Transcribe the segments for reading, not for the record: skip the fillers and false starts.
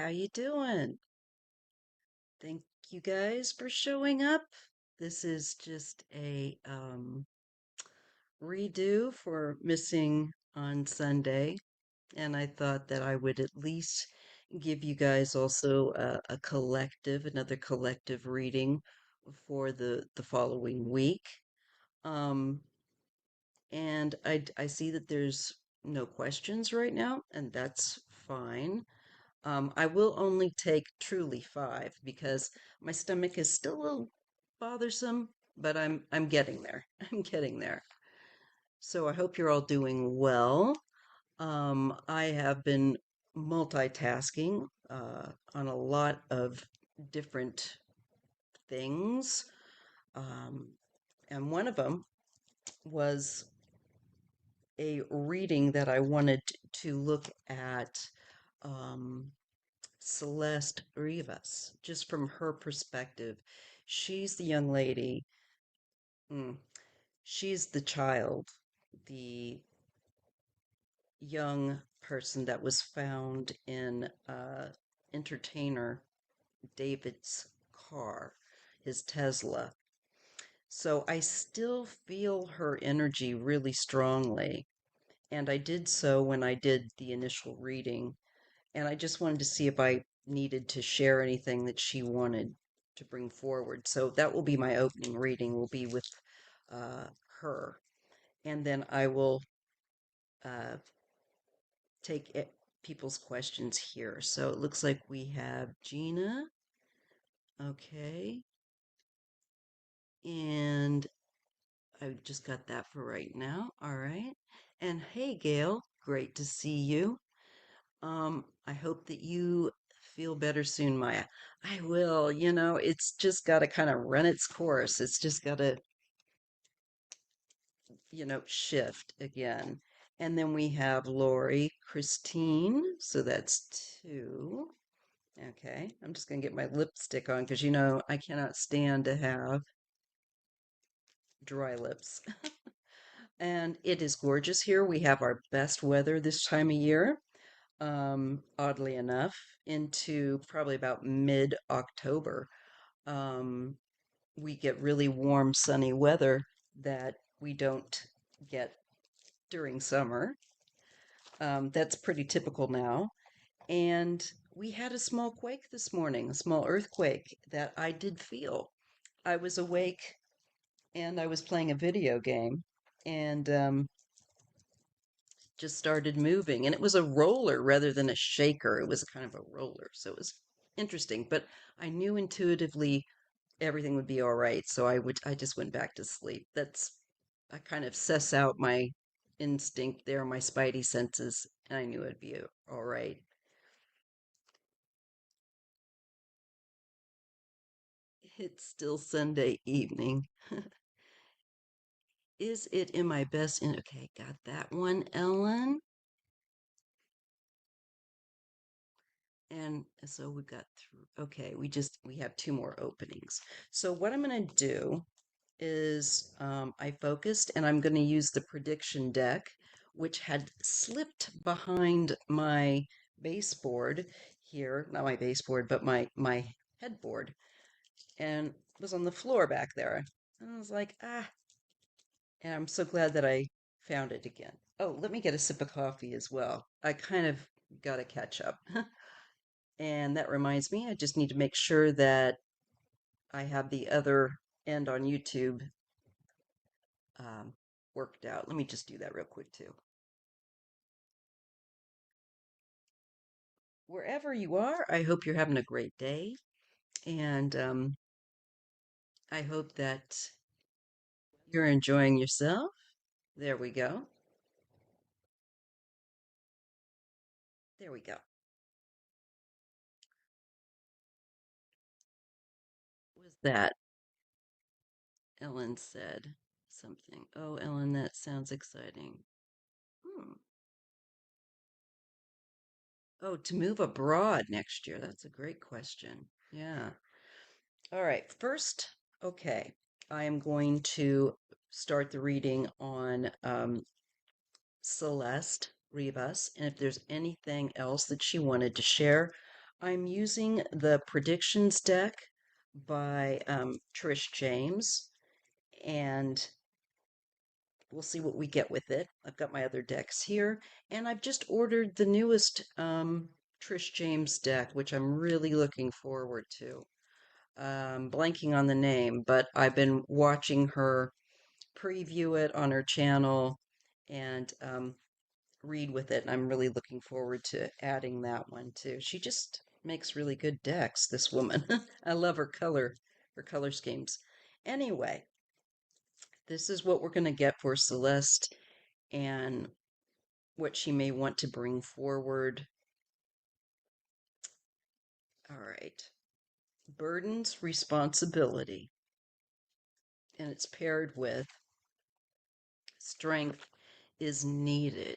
how you doing? Thank you guys for showing up. This is just a redo for missing on Sunday, and I thought that I would at least give you guys also another collective reading for the following week. Um, and I see that there's no questions right now, and that's fine. I will only take truly five because my stomach is still a little bothersome, but I'm getting there. I'm getting there. So I hope you're all doing well. I have been multitasking on a lot of different things, um, and one of them was a reading that I wanted to look at. Um, Celeste Rivas, just from her perspective. She's the young lady, mm, she's the child, the young person that was found in entertainer David's car, his Tesla. So I still feel her energy really strongly. And I did so when I did the initial reading. And I just wanted to see if I needed to share anything that she wanted to bring forward. So that will be my opening reading, will be with uh, her. And then I will uh, take people's questions here. So it looks like we have Gina. Okay. And I just got that for right now. All right. And hey, Gail, great to see you. I hope that you feel better soon, Maya. I will, it's just got to kind of run its course. It's just got to, shift again. And then we have Lori, Christine. So that's two. Okay. I'm just going to get my lipstick on because, I cannot stand to have dry lips. And it is gorgeous here. We have our best weather this time of year. Oddly enough, into probably about mid-October. Um, we get really warm, sunny weather that we don't get during summer. That's pretty typical now. And we had a small quake this morning, a small earthquake that I did feel. I was awake and I was playing a video game and just started moving. And it was a roller rather than a shaker. It was kind of a roller. So it was interesting. But I knew intuitively everything would be all right. So I just went back to sleep. I kind of suss out my instinct there, my spidey senses, and I knew it'd be all right. It's still Sunday evening. Is it in my best in okay, got that one, Ellen. And so we got through okay, we have two more openings. So what I'm gonna do is I focused and I'm gonna use the prediction deck, which had slipped behind my baseboard here, not my baseboard, but my headboard, and was on the floor back there. And I was like, and I'm so glad that I found it again. Oh, let me get a sip of coffee as well. I kind of got to catch up. And that reminds me, I just need to make sure that I have the other end on YouTube um, worked out. Let me just do that real quick too. Wherever you are, I hope you're having a great day. And I hope that you're enjoying yourself. There we go. There we go. What was that? Ellen said something. Oh, Ellen, that sounds exciting. Hmm. Oh, to move abroad next year. That's a great question. Yeah. All right. First, okay, I am going to start the reading on Celeste Rivas. And if there's anything else that she wanted to share, I'm using the predictions deck by Trish James, and we'll see what we get with it. I've got my other decks here, and I've just ordered the newest Trish James deck, which I'm really looking forward to. Blanking on the name, but I've been watching her preview it on her channel and read with it, and I'm really looking forward to adding that one too. She just makes really good decks, this woman. I love her color schemes. Anyway, this is what we're going to get for Celeste and what she may want to bring forward. All right. Burdens, responsibility, and it's paired with strength is needed.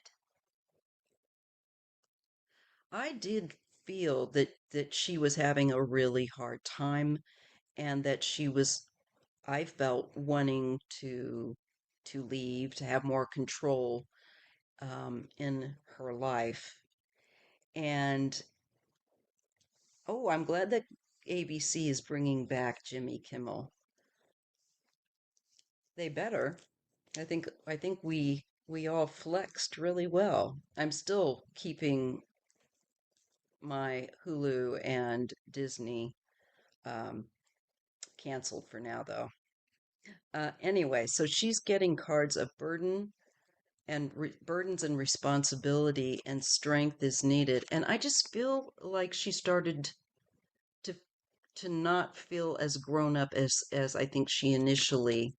I did feel that she was having a really hard time and that she was, I felt, wanting to leave, to have more control in her life. And oh, I'm glad that ABC is bringing back Jimmy Kimmel. They better. I think we all flexed really well. I'm still keeping my Hulu and Disney um, canceled for now, though. Anyway, so she's getting cards of burdens and responsibility and strength is needed. And I just feel like she started to to not feel as grown up as I think she initially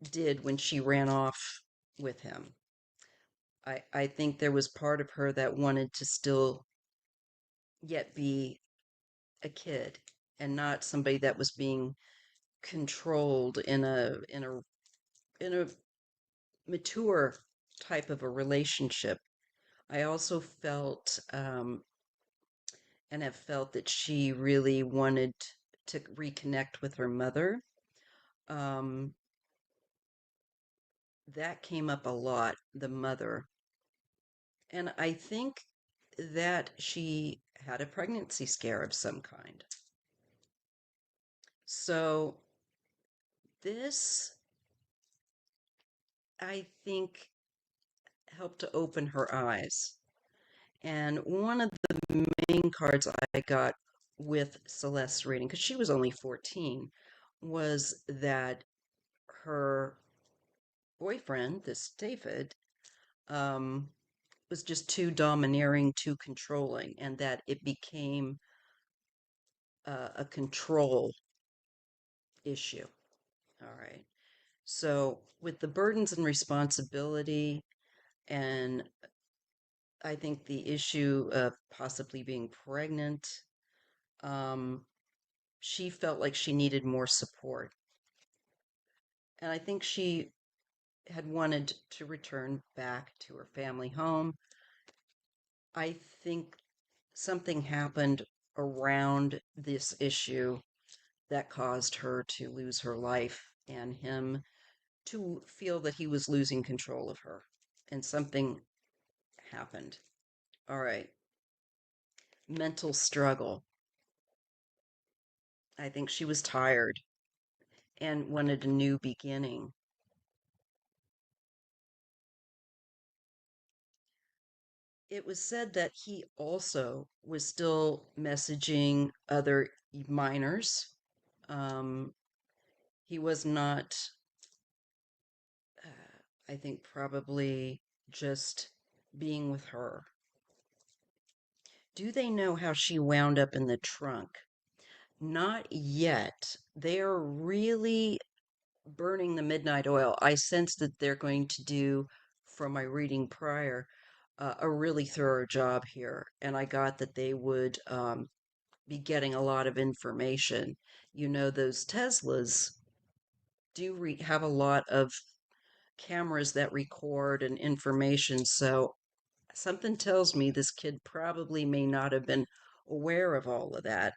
did when she ran off with him. I think there was part of her that wanted to still yet be a kid and not somebody that was being controlled in a mature type of a relationship. I also felt and have felt that she really wanted to reconnect with her mother. Um, that came up a lot, the mother. And I think that she had a pregnancy scare of some kind. So this, I think, helped to open her eyes. And one of the main cards I got with Celeste's reading, because she was only 14, was that her boyfriend, this David, um, was just too domineering, too controlling, and that it became a control issue. All right. So, with the burdens and responsibility, and I think the issue of possibly being pregnant, um, she felt like she needed more support. And I think she had wanted to return back to her family home. I think something happened around this issue that caused her to lose her life and him to feel that he was losing control of her. And something happened. All right. Mental struggle. I think she was tired and wanted a new beginning. It was said that he also was still messaging other minors. Um, he was not, I think, probably just being with her. Do they know how she wound up in the trunk? Not yet. They are really burning the midnight oil. I sense that they're going to do, from my reading prior, a really thorough job here. And I got that they would be getting a lot of information. You know, those Teslas do have a lot of cameras that record and information. So something tells me this kid probably may not have been aware of all of that,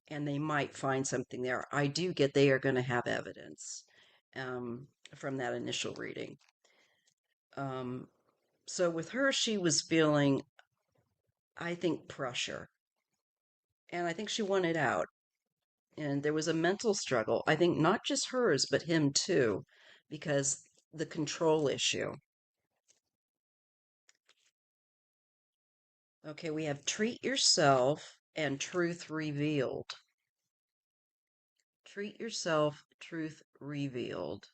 and they might find something there. I do get they are going to have evidence from that initial reading. Um, so with her, she was feeling I think, pressure. And I think she wanted out. And there was a mental struggle. I think not just hers, but him too, because the control issue. Okay, we have treat yourself and truth revealed. Treat yourself, truth revealed.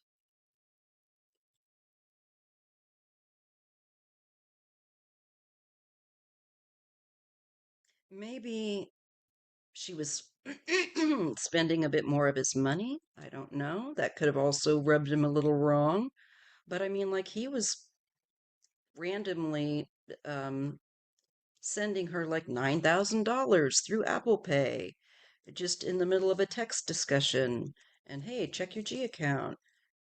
Maybe she was spending a bit more of his money. I don't know. That could have also rubbed him a little wrong. But I mean, like, he was randomly um, sending her like $9,000 through Apple Pay just in the middle of a text discussion. And hey, check your G account.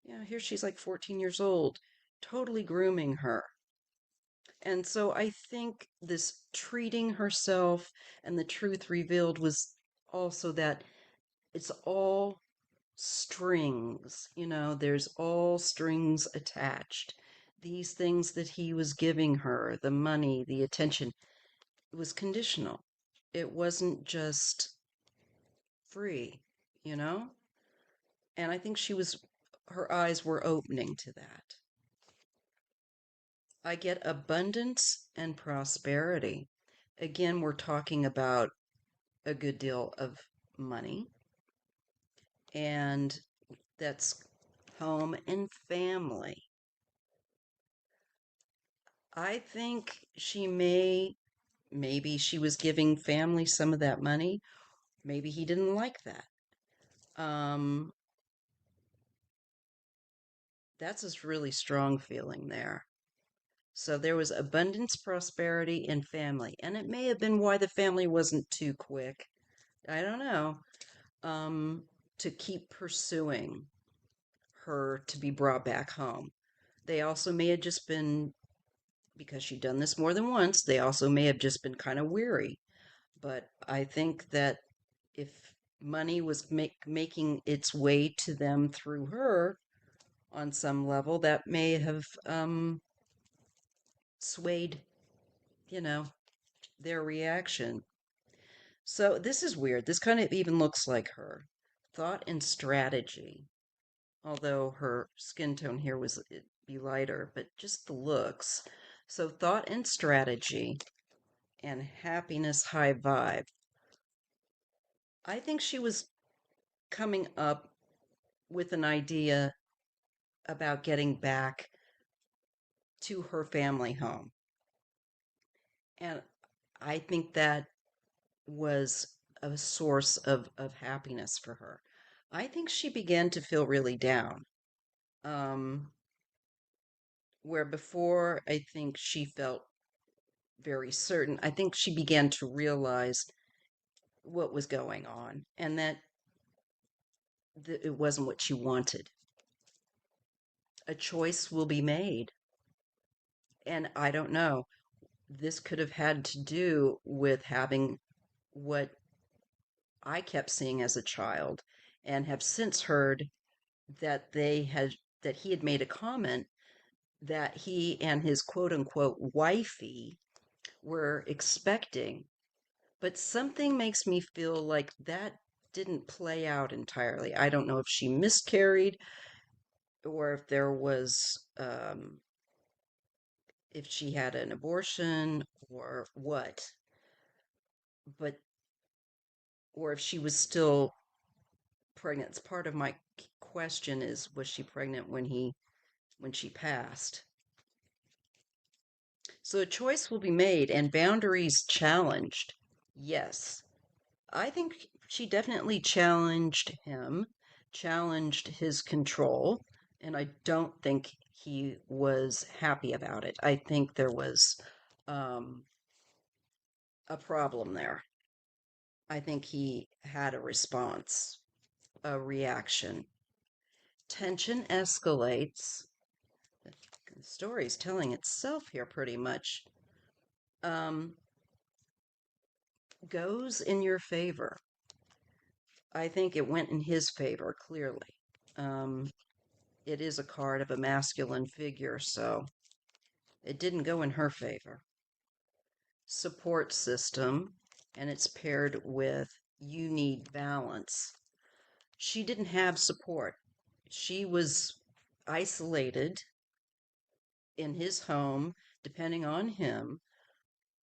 Yeah, here she's like 14 years old, totally grooming her. And so I think this treating herself and the truth revealed was also that it's all strings, there's all strings attached. These things that he was giving her, the money, the attention, it was conditional. It wasn't just free, you know? And I think her eyes were opening to that. I get abundance and prosperity. Again, we're talking about a good deal of money, and that's home and family. I think maybe she was giving family some of that money. Maybe he didn't like that. Um, that's a really strong feeling there. So there was abundance, prosperity, and family. And it may have been why the family wasn't too quick. I don't know. Um, to keep pursuing her to be brought back home. They also may have just been, because she'd done this more than once, they also may have just been kind of weary. But I think that if money was making its way to them through her on some level, that may have swayed, you know, their reaction. So this is weird. This kind of even looks like her. Thought and strategy. Although her skin tone here was be lighter, but just the looks. So thought and strategy and happiness high vibe. I think she was coming up with an idea about getting back to her family home. And I think that was a source of happiness for her. I think she began to feel really down. Um, where before I think she felt very certain, I think she began to realize what was going on and that it wasn't what she wanted. A choice will be made. And I don't know, this could have had to do with having what I kept seeing as a child and have since heard that he had made a comment that he and his quote unquote wifey were expecting. But something makes me feel like that didn't play out entirely. I don't know if she miscarried or if there was, if she had an abortion or what, but, or if she was still pregnant. It's part of my question is, was she pregnant when she passed? So a choice will be made and boundaries challenged. Yes. I think she definitely challenged him, challenged his control, and I don't think he was happy about it. I think there was um, a problem there. I think he had a response, a reaction. Tension escalates. The story's telling itself here pretty much. Um, goes in your favor. I think it went in his favor, clearly. Um, it is a card of a masculine figure, so it didn't go in her favor. support system, and it's paired with you need balance. She didn't have support. She was isolated in his home, depending on him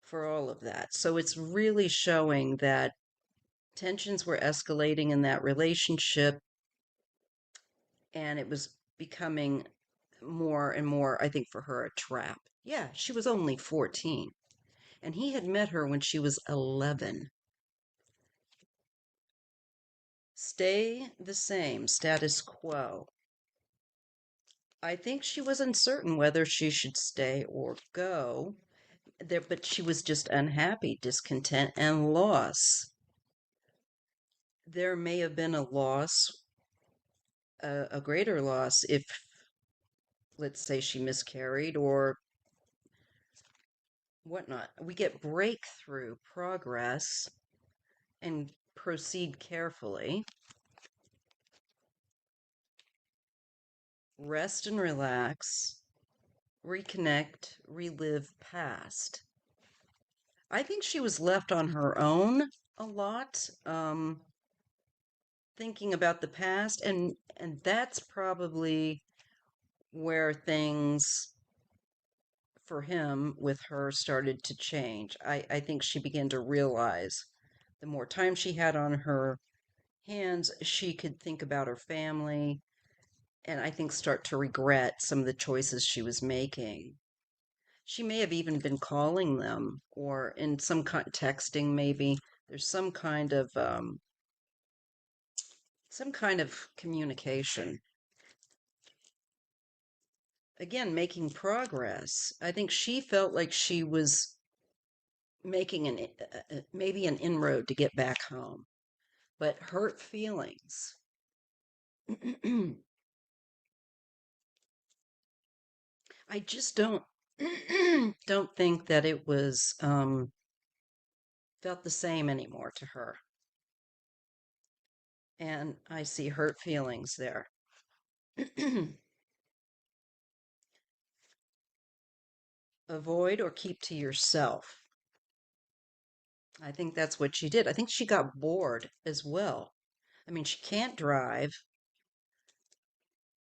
for all of that. So it's really showing that tensions were escalating in that relationship, and it was becoming more and more, I think, for her, a trap. Yeah, she was only 14, and he had met her when she was 11. Stay the same, status quo. I think she was uncertain whether she should stay or go there, but she was just unhappy, discontent, and loss. There may have been a loss, a greater loss, if, let's say, she miscarried or whatnot. We get breakthrough progress and proceed carefully. Rest and relax, reconnect, relive past. I think she was left on her own a lot, thinking about the past, and that's probably where things for him with her started to change. I think she began to realize the more time she had on her hands, she could think about her family, and I think start to regret some of the choices she was making. She may have even been calling them or in some kind texting maybe. There's some kind of communication. Again, making progress. I think she felt like she was making maybe an inroad to get back home, but hurt feelings. I just don't don't think that it was felt the same anymore to her, and I see hurt feelings there. Avoid or keep to yourself. I think that's what she did. I think she got bored as well. I mean, she can't drive.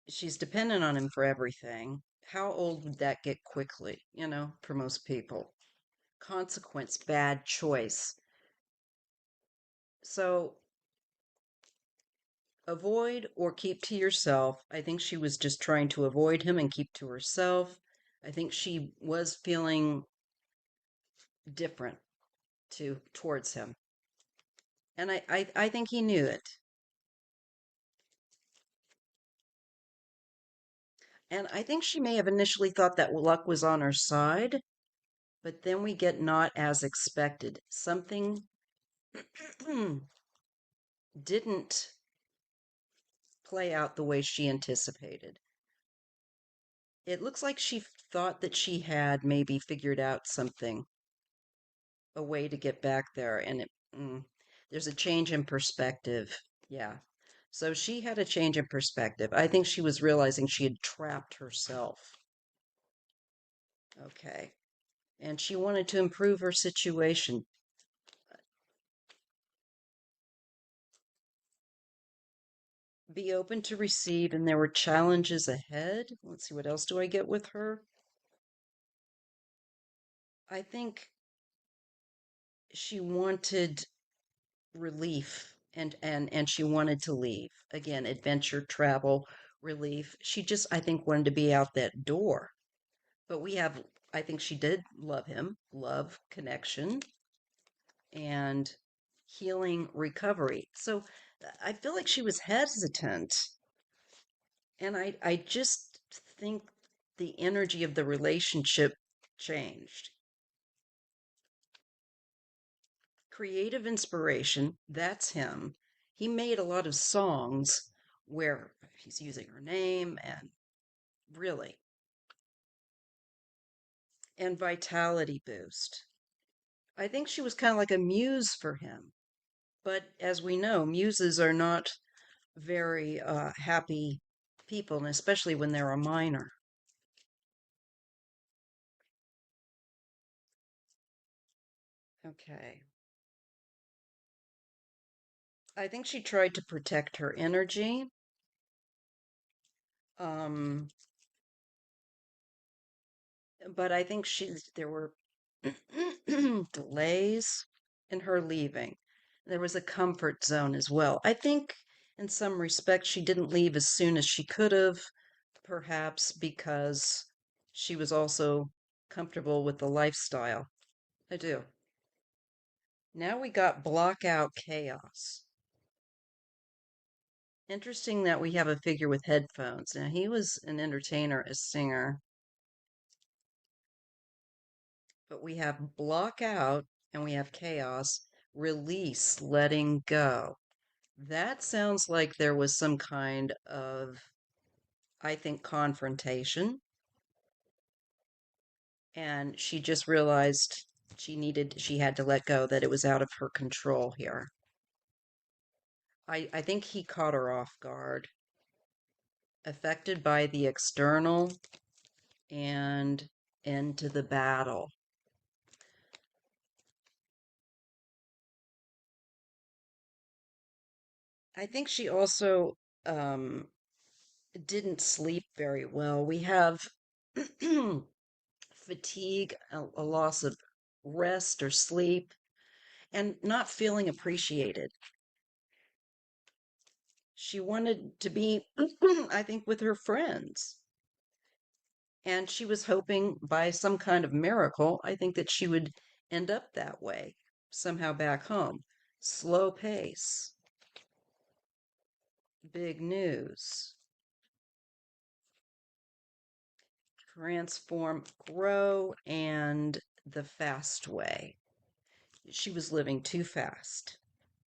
She's dependent on him for everything. How old would that get quickly, for most people? Consequence, bad choice. So avoid or keep to yourself. I think she was just trying to avoid him and keep to herself. I think she was feeling different towards him. And I think he knew it. And I think she may have initially thought that luck was on her side, but then we get not as expected. Something didn't play out the way she anticipated. It looks like she thought that she had maybe figured out something, a way to get back there, and there's a change in perspective. Yeah. So she had a change in perspective. I think she was realizing she had trapped herself. Okay. And she wanted to improve her situation. Be open to receive, and there were challenges ahead. Let's see, what else do I get with her? I think she wanted relief and she wanted to leave. Again, adventure, travel, relief. She just, I think, wanted to be out that door. But I think she did love him, love, connection, and healing, recovery. So I feel like she was hesitant. And I just think the energy of the relationship changed. Creative inspiration, that's him. He made a lot of songs where he's using her name and really, and vitality boost. I think she was kind of like a muse for him. But as we know, muses are not very happy people, and especially when they're a minor. Okay. I think she tried to protect her energy. Um, but I think there were delays in her leaving. There was a comfort zone as well. I think in some respects she didn't leave as soon as she could have, perhaps because she was also comfortable with the lifestyle. I do. Now we got block out chaos. Interesting that we have a figure with headphones. Now he was an entertainer, a singer, but we have block out and we have chaos, release, letting go. That sounds like there was some kind of, I think, confrontation. And she just realized she had to let go, that it was out of her control here. I think he caught her off guard, affected by the external and into the battle. I think she also um, didn't sleep very well. We have fatigue, a loss of rest or sleep, and not feeling appreciated. She wanted to be, I think, with her friends. And she was hoping by some kind of miracle, I think, that she would end up that way, somehow back home. Slow pace, big news, transform, grow, and the fast way. She was living too fast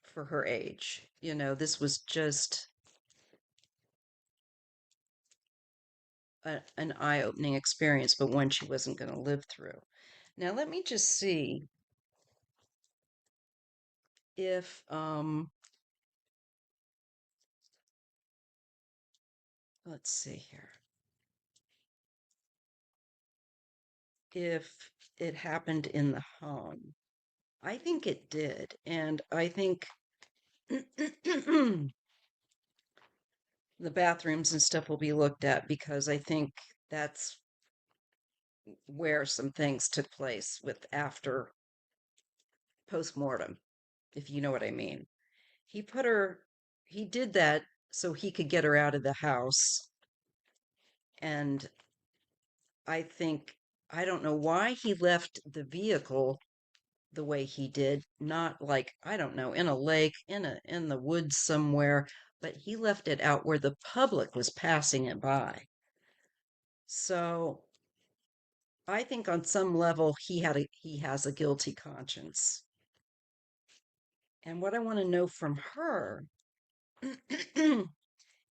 for her age. This was just an eye opening experience, but one she wasn't going to live through. Now, let me just see if, let's see here, if it happened in the home. I think it did. And I think the bathrooms and stuff will be looked at because I think that's where some things took place with after postmortem, if you know what I mean. He put her, he did that so he could get her out of the house. And I think, I don't know why he left the vehicle the way he did, not like, I don't know, in a lake, in the woods somewhere, but he left it out where the public was passing it by. So I think on some level he has a guilty conscience. And what I want to know from her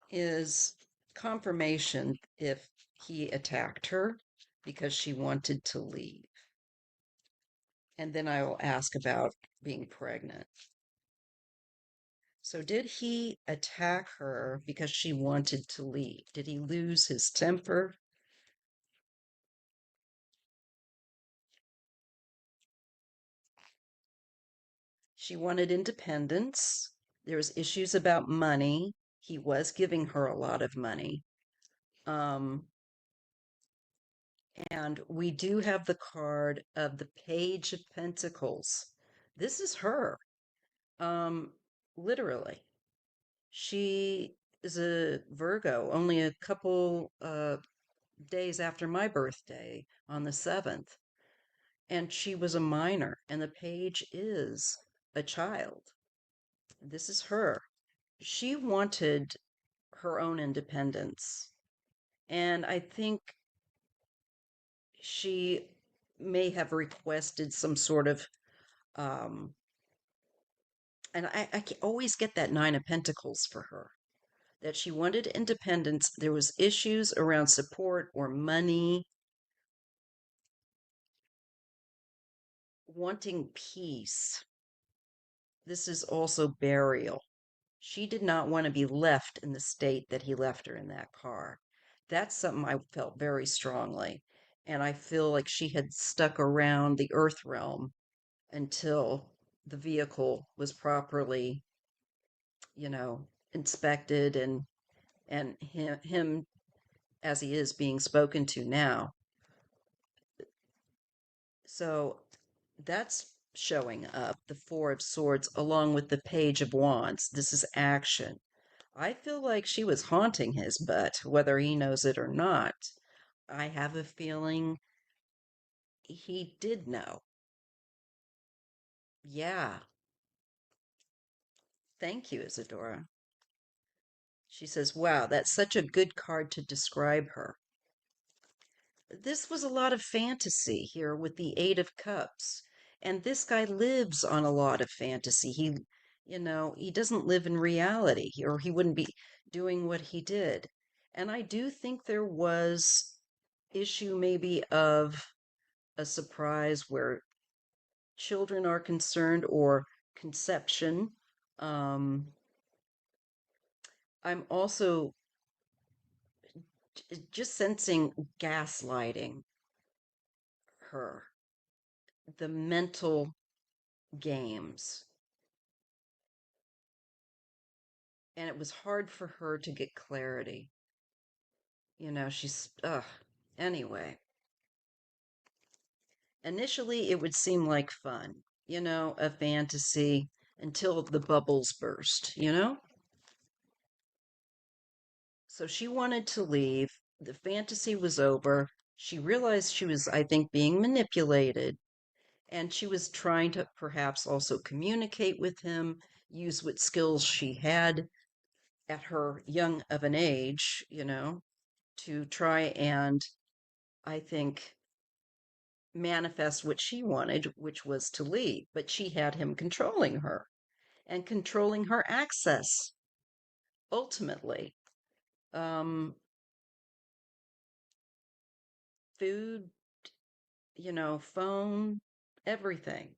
is confirmation if he attacked her because she wanted to leave. And then I will ask about being pregnant. So, did he attack her because she wanted to leave? Did he lose his temper? She wanted independence. There was issues about money. He was giving her a lot of money. Um, and we do have the card of the Page of Pentacles. This is her. Um, literally. She is a Virgo, only a couple days after my birthday on the 7th. And she was a minor, and the page is a child. This is her. She wanted her own independence. And I think she may have requested some sort of, um, and I always get that Nine of Pentacles for her, that she wanted independence. There was issues around support or money, wanting peace. This is also burial. She did not want to be left in the state that he left her in that car. That's something I felt very strongly. And I feel like she had stuck around the earth realm until the vehicle was properly, you know, inspected and him as he is being spoken to now. So that's showing up, the Four of Swords, along with the Page of Wands. This is action. I feel like she was haunting his butt, whether he knows it or not. I have a feeling he did know. Yeah. Thank you, Isadora. She says, wow, that's such a good card to describe her. This was a lot of fantasy here with the Eight of Cups. And this guy lives on a lot of fantasy. He doesn't live in reality, or he wouldn't be doing what he did. And I do think there was issue maybe of a surprise where children are concerned or conception. I'm also just sensing gaslighting her, the mental games. And it was hard for her to get clarity. Anyway, initially it would seem like fun, a fantasy until the bubbles burst. So she wanted to leave. The fantasy was over. She realized she was, I think, being manipulated. And she was trying to perhaps also communicate with him, use what skills she had at her young of an age, to try and, I think, manifest what she wanted, which was to leave. But she had him controlling her and controlling her access, ultimately. Um, Food, phone, everything.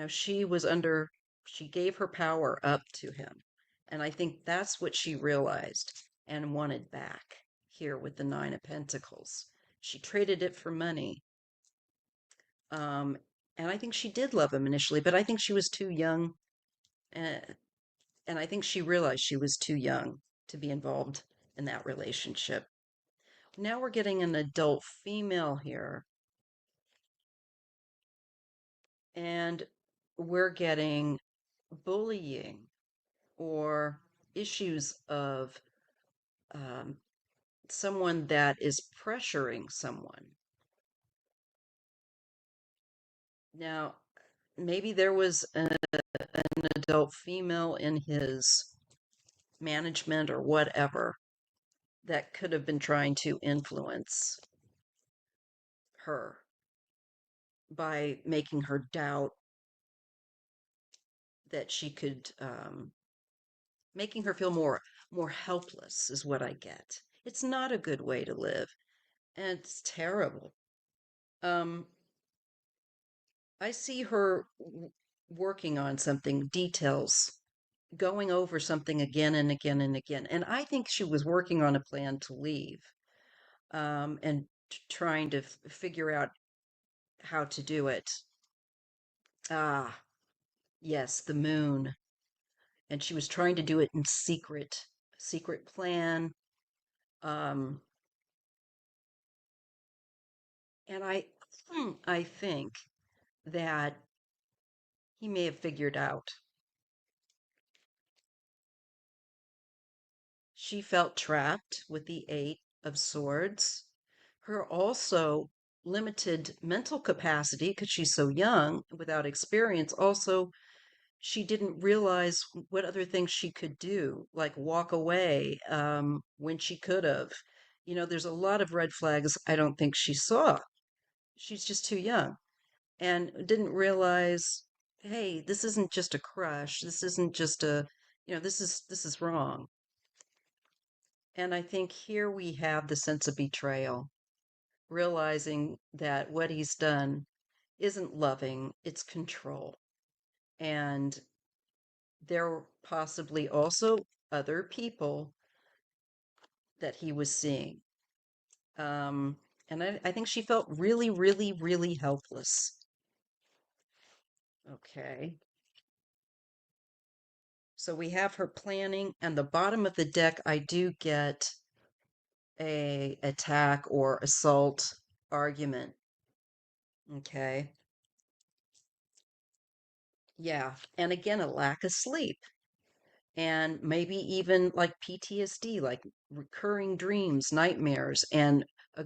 She gave her power up to him. And I think that's what she realized and wanted back here with the Nine of Pentacles. She traded it for money. Um, and I think she did love him initially, but I think she was too young. Uh, and I think she realized she was too young to be involved in that relationship. Now we're getting an adult female here. And we're getting bullying or issues of um, someone that is pressuring someone. Now, maybe there was an adult female in his management or whatever that could have been trying to influence her by making her doubt that she could, making her feel more helpless is what I get. It's not a good way to live, and it's terrible. Um, I see her working on something, details, going over something again and again and again. And I think she was working on a plan to leave, and trying to figure out how to do it. Ah, yes, the moon. And she was trying to do it in secret plan. Um, and I think that he may have figured out. She felt trapped with the Eight of Swords. Her also limited mental capacity because she's so young without experience. Also, she didn't realize what other things she could do, like walk away when she could have. There's a lot of red flags I don't think she saw. She's just too young and didn't realize, hey, this isn't just a crush. This isn't just this is wrong. And I think here we have the sense of betrayal, realizing that what he's done isn't loving, it's control. And there were possibly also other people that he was seeing. Um, and I think she felt really, really, really helpless. Okay. So we have her planning, and the bottom of the deck, I do get a attack or assault argument. Okay. Yeah. And again, a lack of sleep. And maybe even like PTSD, like recurring dreams, nightmares, and uh,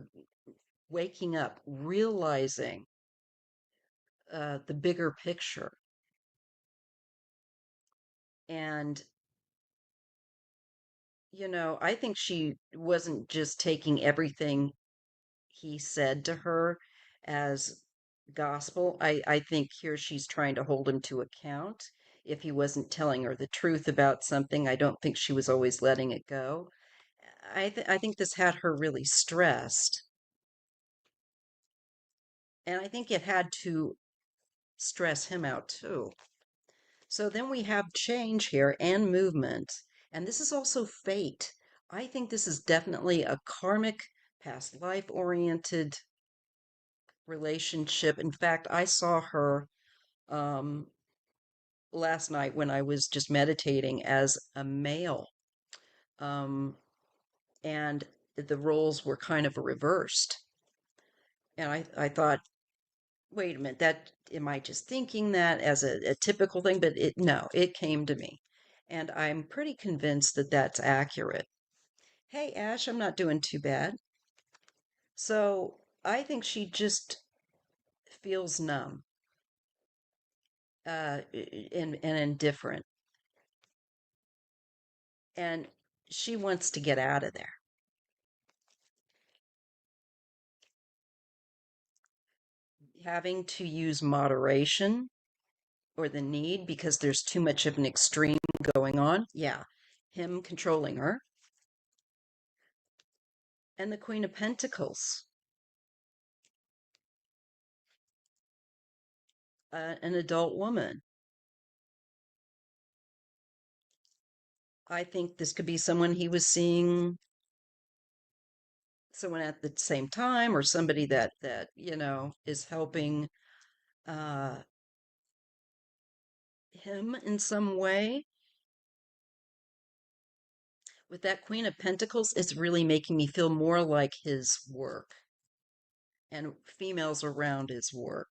waking up, realizing the bigger picture. And, I think she wasn't just taking everything he said to her as gospel. I think here she's trying to hold him to account. If he wasn't telling her the truth about something, I don't think she was always letting it go. I think this had her really stressed. And I think it had to stress him out too. So then we have change here and movement. And this is also fate. I think this is definitely a karmic, past life oriented relationship. In fact, I saw her um, last night when I was just meditating as a male. Um, and the roles were kind of reversed. And I thought, wait a minute, that am I just thinking that as a typical thing? But no, it came to me. And I'm pretty convinced that that's accurate. Hey, Ash, I'm not doing too bad. So I think she just feels numb and indifferent. And she wants to get out of there. Having to use moderation or the need because there's too much of an extreme going on. Yeah. Him controlling her. And the Queen of Pentacles, an adult woman. I think this could be someone he was seeing, someone at the same time, or somebody that is helping uh, him in some way. With that Queen of Pentacles, it's really making me feel more like his work and females around his work.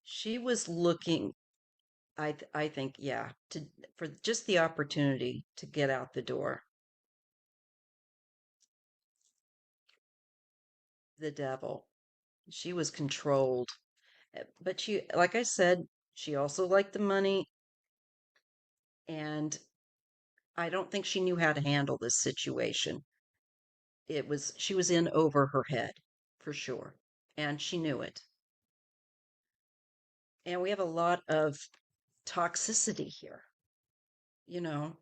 She was looking, I think, yeah, to for just the opportunity to get out the door. The devil. She was controlled. But she, like I said, she also liked the money, and I don't think she knew how to handle this situation. She was in over her head, for sure, and she knew it. And we have a lot of toxicity here. You know,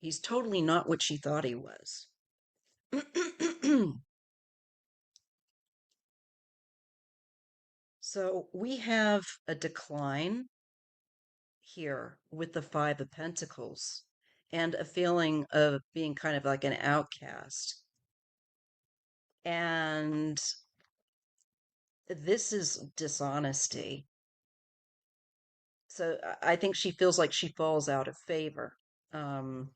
he's totally not what she thought he was. So we have a decline here with the Five of Pentacles and a feeling of being kind of like an outcast. And this is dishonesty. So I think she feels like she falls out of favor. Um,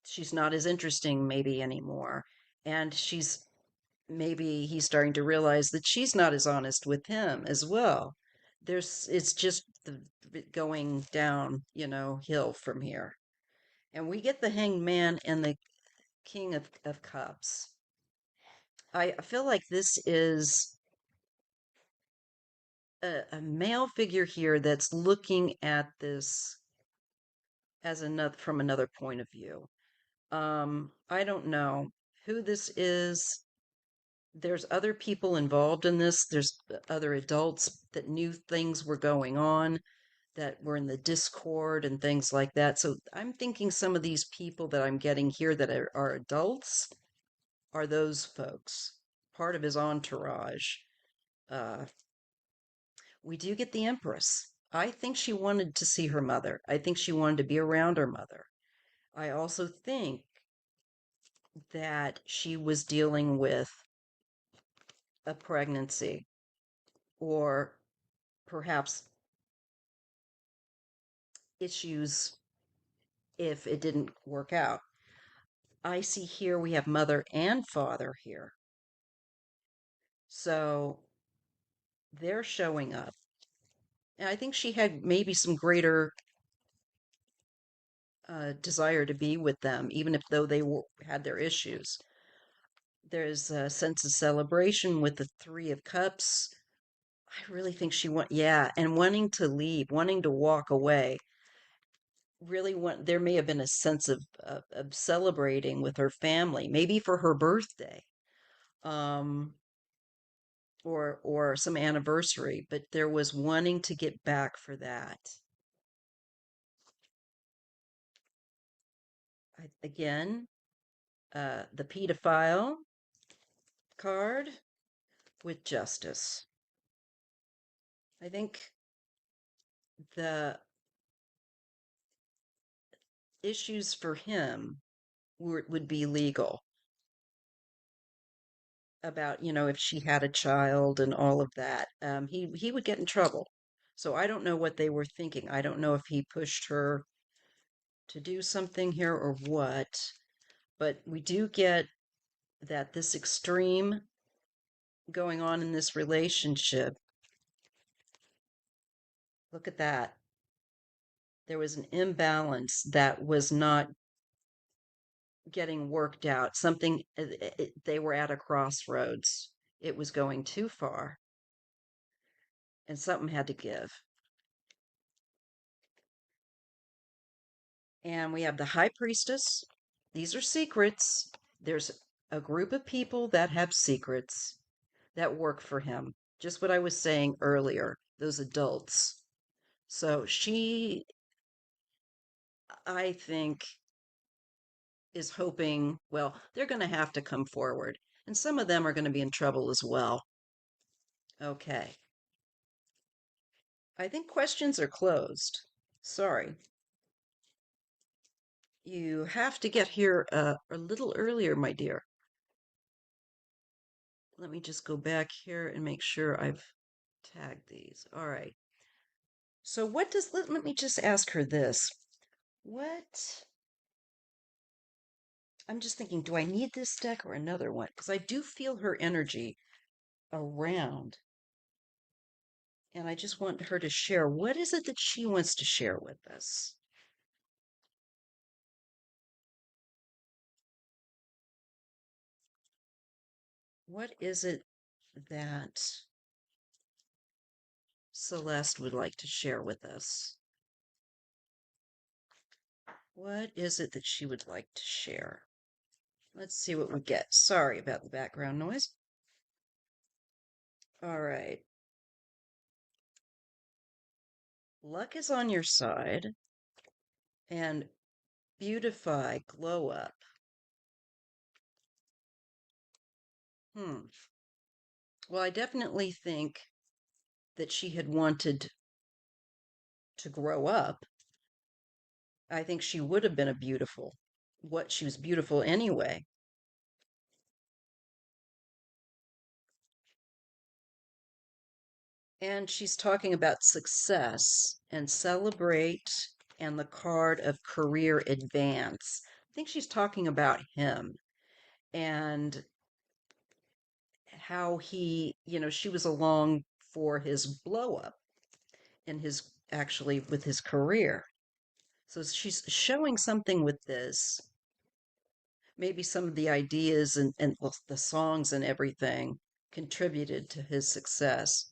she's not as interesting maybe anymore. And maybe he's starting to realize that she's not as honest with him as well. It's just going down, hill from here. And we get the Hanged Man and the King of Cups. I feel like this is a male figure here that's looking at this as another from another point of view. I don't know who this is. There's other people involved in this. There's other adults that knew things were going on, that were in the Discord and things like that. So I'm thinking some of these people that I'm getting here that are adults are those folks, part of his entourage. Uh, we do get the Empress. I think she wanted to see her mother. I think she wanted to be around her mother. I also think that she was dealing with a pregnancy or perhaps issues if it didn't work out. I see here we have mother and father here. So they're showing up. And I think she had maybe some greater desire to be with them, even if though had their issues. There's a sense of celebration with the Three of Cups. I really think she yeah, and wanting to leave, wanting to walk away. Really there may have been a sense of celebrating with her family, maybe for her birthday, um, or some anniversary, but there was wanting to get back for that. Again, the pedophile card with justice. I think the issues for him would be legal about, if she had a child and all of that. He would get in trouble. So I don't know what they were thinking. I don't know if he pushed her to do something here or what, but we do get that this extreme going on in this relationship. Look at that. There was an imbalance that was not getting worked out. Something, they were at a crossroads. It was going too far, and something had to give. And we have the high priestess. These are secrets. There's a group of people that have secrets that work for him. Just what I was saying earlier, those adults. So she, I think, is hoping, well, they're going to have to come forward. And some of them are going to be in trouble as well. Okay. I think questions are closed. Sorry. You have to get here a little earlier, my dear. Let me just go back here and make sure I've tagged these. All right. So let me just ask her this. What, I'm just thinking, do I need this deck or another one? Because I do feel her energy around. And I just want her to share. What is it that she wants to share with us? What is it that Celeste would like to share with us? What is it that she would like to share? Let's see what we get. Sorry about the background noise. All right. Luck is on your side, and beautify, glow up. Hmm. Well, I definitely think that she had wanted to grow up. I think she would have been a beautiful, what she was beautiful anyway. And she's talking about success and celebrate and the card of career advance. I think she's talking about him and how she was along for his blow up in his actually with his career. So she's showing something with this. Maybe some of the ideas and well, the songs and everything contributed to his success.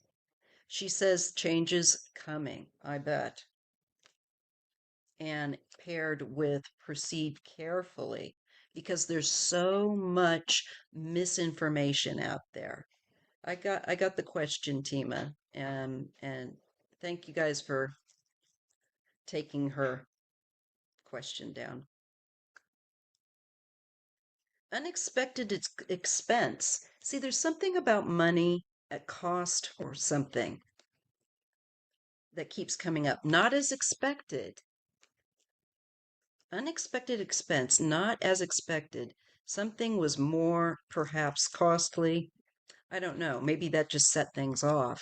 She says changes coming, I bet, and paired with proceed carefully because there's so much misinformation out there. I got the question, Tima, and thank you guys for taking her question down. Unexpected expense. See, there's something about money at cost or something that keeps coming up. Not as expected. Unexpected expense, not as expected. Something was more perhaps costly. I don't know. Maybe that just set things off.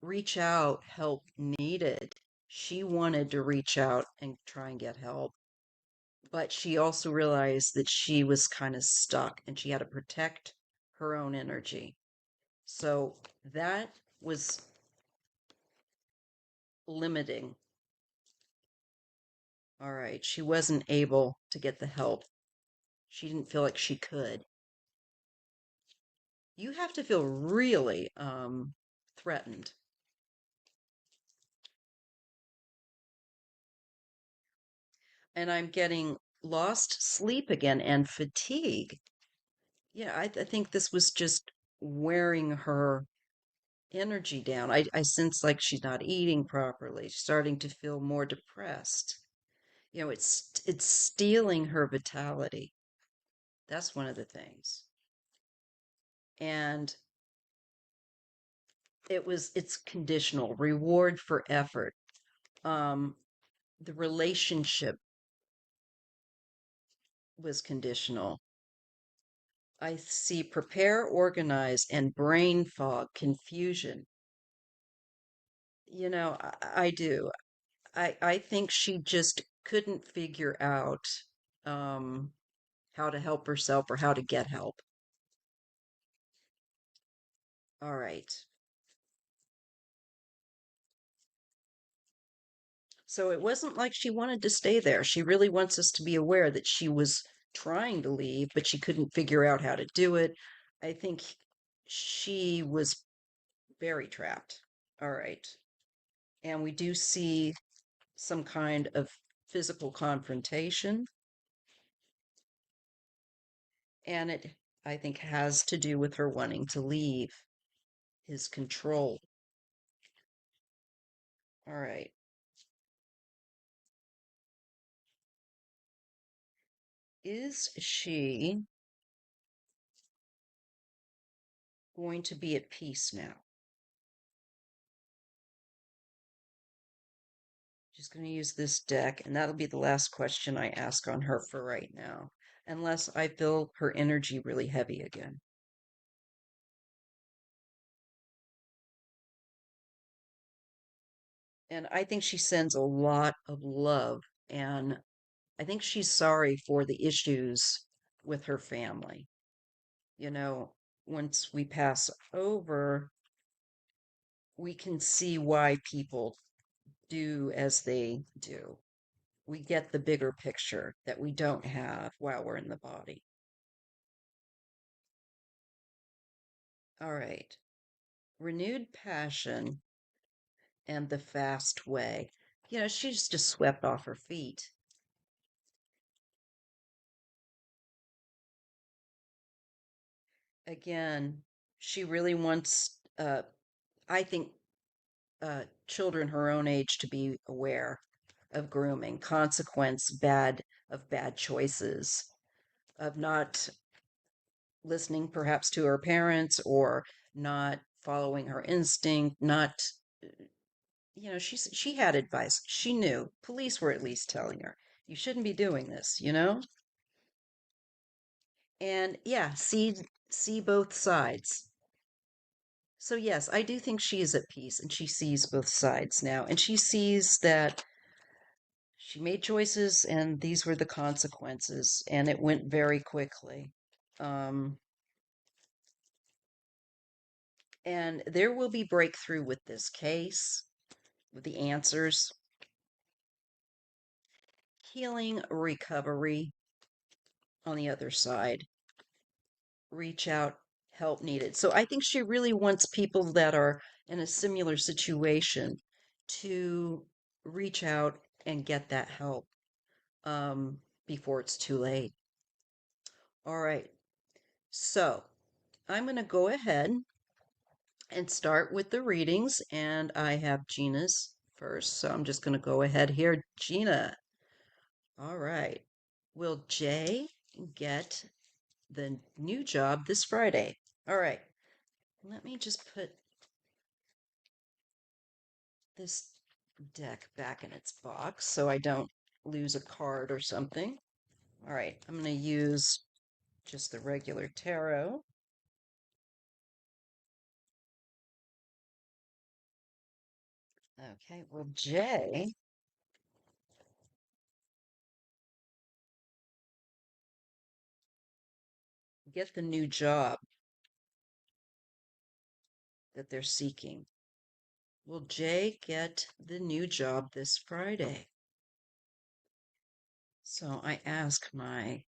Reach out, help needed. She wanted to reach out and try and get help, but she also realized that she was kind of stuck and she had to protect her own energy. So that was limiting. All right. She wasn't able to get the help. She didn't feel like she could. You have to feel really threatened. And I'm getting lost sleep again and fatigue. Yeah, I think this was just wearing her energy down. I sense like she's not eating properly, she's starting to feel more depressed. It's stealing her vitality. That's one of the things. And it's conditional, reward for effort. Um, the relationship was conditional. I see prepare, organize, and brain fog, confusion. I do. I think she just couldn't figure out um, how to help herself or how to get help. All right. So it wasn't like she wanted to stay there. She really wants us to be aware that she was trying to leave, but she couldn't figure out how to do it. I think she was very trapped. All right. And we do see some kind of physical confrontation. And it, I think, has to do with her wanting to leave his control. All right. Is she going to be at peace now? Just going to use this deck, and that'll be the last question I ask on her for right now, unless I feel her energy really heavy again. And I think she sends a lot of love, and I think she's sorry for the issues with her family. You know, once we pass over, we can see why people do as they do. We get the bigger picture that we don't have while we're in the body. All right. Renewed passion and the fast way. She's just swept off her feet. Again, she really wants, I think, children her own age to be aware of grooming, consequence of bad choices, of not listening perhaps to her parents or not following her instinct, not she had advice. She knew. Police were at least telling her, you shouldn't be doing this. And yeah, see both sides. So yes, I do think she is at peace and she sees both sides now. And she sees that she made choices and these were the consequences, and it went very quickly. Um, and there will be breakthrough with this case, with the answers, healing, recovery on the other side. Reach out, help needed. So I think she really wants people that are in a similar situation to reach out and get that help before it's too late. All right. So I'm going to go ahead and start with the readings, and I have Gina's first. So I'm just going to go ahead here. Gina. All right. Will Jay get the new job this Friday? All right. Let me just put this deck back in its box so I don't lose a card or something. All right, I'm going to use just the regular tarot. Okay, well, Jay, get the new job that they're seeking. Will Jay get the new job this Friday? So I ask my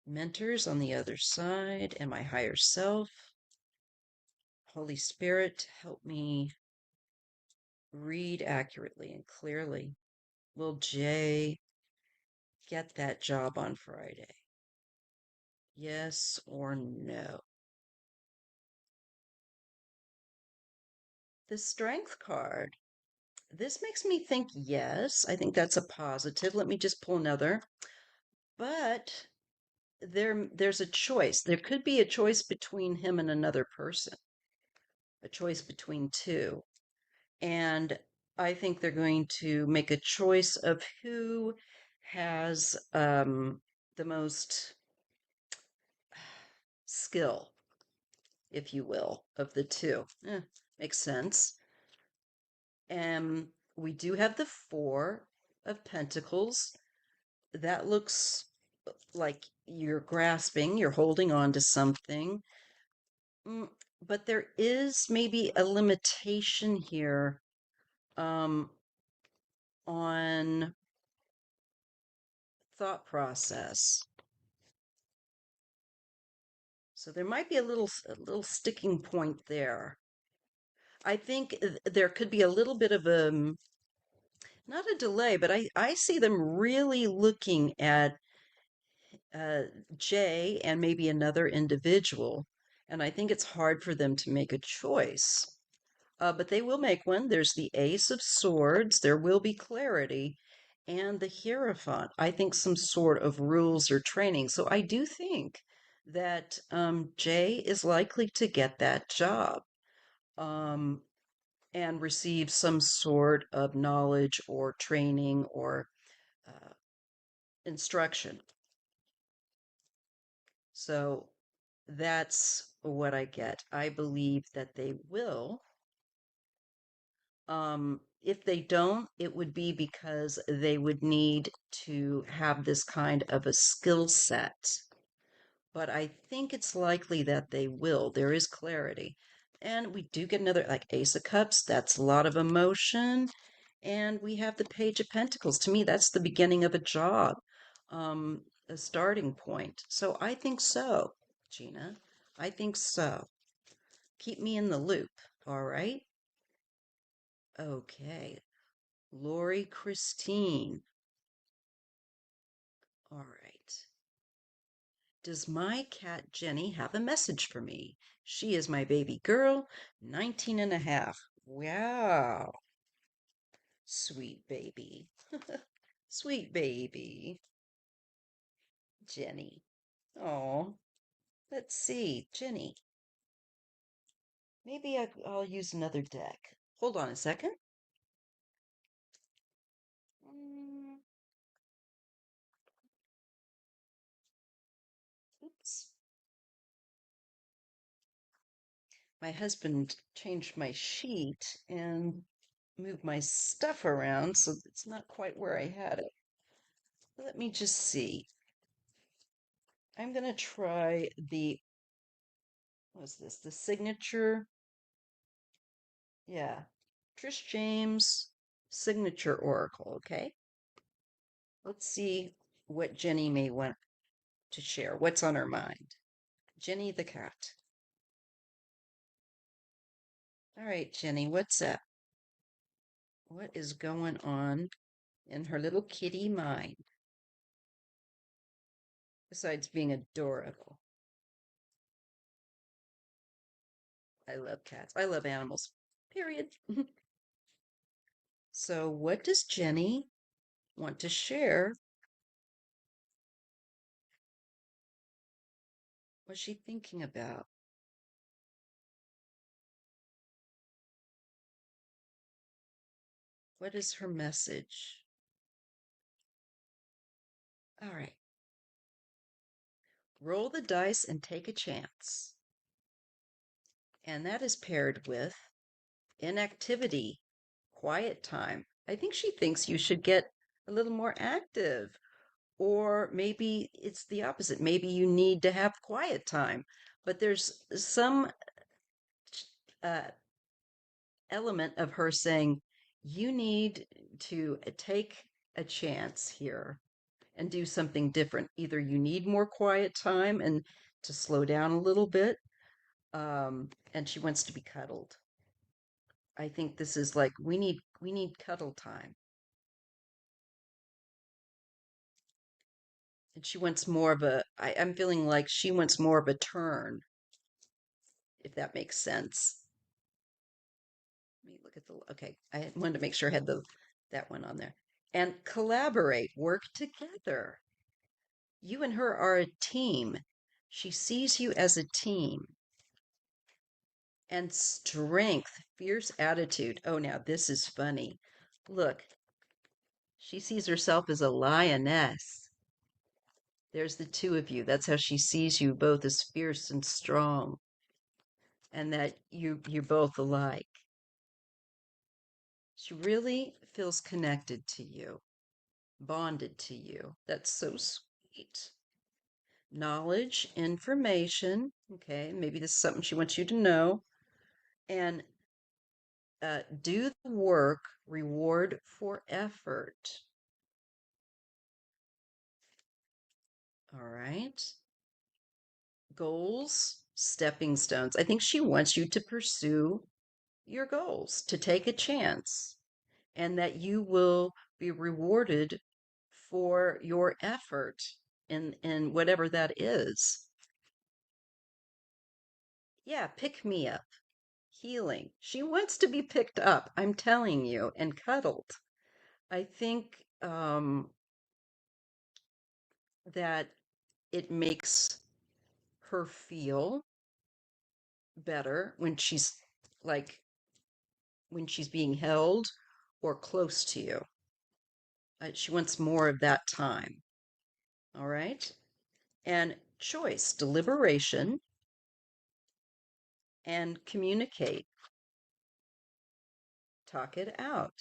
mentors on the other side and my higher self, Holy Spirit, help me read accurately and clearly. Will Jay get that job on Friday? Yes or no? The Strength card. This makes me think yes. I think that's a positive. Let me just pull another. But there's a choice. There could be a choice between him and another person, a choice between two. And I think they're going to make a choice of who has the most skill, if you will, of the two. Makes sense. And we do have the Four of Pentacles. That looks like you're grasping, you're holding on to something. But there is maybe a limitation here um, on thought process. So there might be a little sticking point there. I think there could be a little bit of a not a delay, but I see them really looking at uh, Jay and maybe another individual, and I think it's hard for them to make a choice. But they will make one. There's the Ace of Swords. There will be clarity. And the Hierophant. I think some sort of rules or training. So I do think that Jay is likely to get that job um, and receive some sort of knowledge or training or uh, instruction. So that's what I get. I believe that they will. If they don't, it would be because they would need to have this kind of a skill set. But I think it's likely that they will. There is clarity. And we do get another, like Ace of Cups. That's a lot of emotion. And we have the Page of Pentacles. To me, that's the beginning of a job, a starting point. So I think so, Gina. I think so. Keep me in the loop. All right. Okay. Lori Christine. All right. Does my cat Jenny have a message for me? She is my baby girl, 19 and a half. Wow. Sweet baby. Sweet baby. Jenny. Oh, let's see. Jenny. Maybe I'll use another deck. Hold on a second. Mm, oops. My husband changed my sheet and moved my stuff around, so it's not quite where I had it. Let me just see. I'm going to try what's this? The signature. Yeah. Trish James signature oracle. Okay. Let's see what Jenny may want to share. What's on her mind? Jenny the cat. All right, Jenny, what's up? What is going on in her little kitty mind? Besides being adorable. I love cats. I love animals. Period. So, what does Jenny want to share? What's she thinking about? What is her message? All right. Roll the dice and take a chance. And that is paired with inactivity, quiet time. I think she thinks you should get a little more active. Or maybe it's the opposite. Maybe you need to have quiet time. But there's some uh, element of her saying, you need to take a chance here and do something different. Either you need more quiet time and to slow down a little bit, and she wants to be cuddled. I think this is like we need cuddle time. And she wants more of I'm feeling like she wants more of a turn, if that makes sense. Let me look at okay. I wanted to make sure I had that one on there. And collaborate, work together. You and her are a team. She sees you as a team. And strength, fierce attitude. Oh, now this is funny. Look, she sees herself as a lioness. There's the two of you. That's how she sees you both as fierce and strong, and that you're both alike. She really feels connected to you, bonded to you. That's so sweet. Knowledge, information. Okay, maybe this is something she wants you to know. And do the work, reward for effort. All right. Goals, stepping stones. I think she wants you to pursue your goals, to take a chance, and that you will be rewarded for your effort in whatever that is. Yeah, pick me up, healing. She wants to be picked up, I'm telling you, and cuddled. I think that it makes her feel better when she's like when she's being held or close to you. She wants more of that time. All right. And choice, deliberation, and communicate. Talk it out.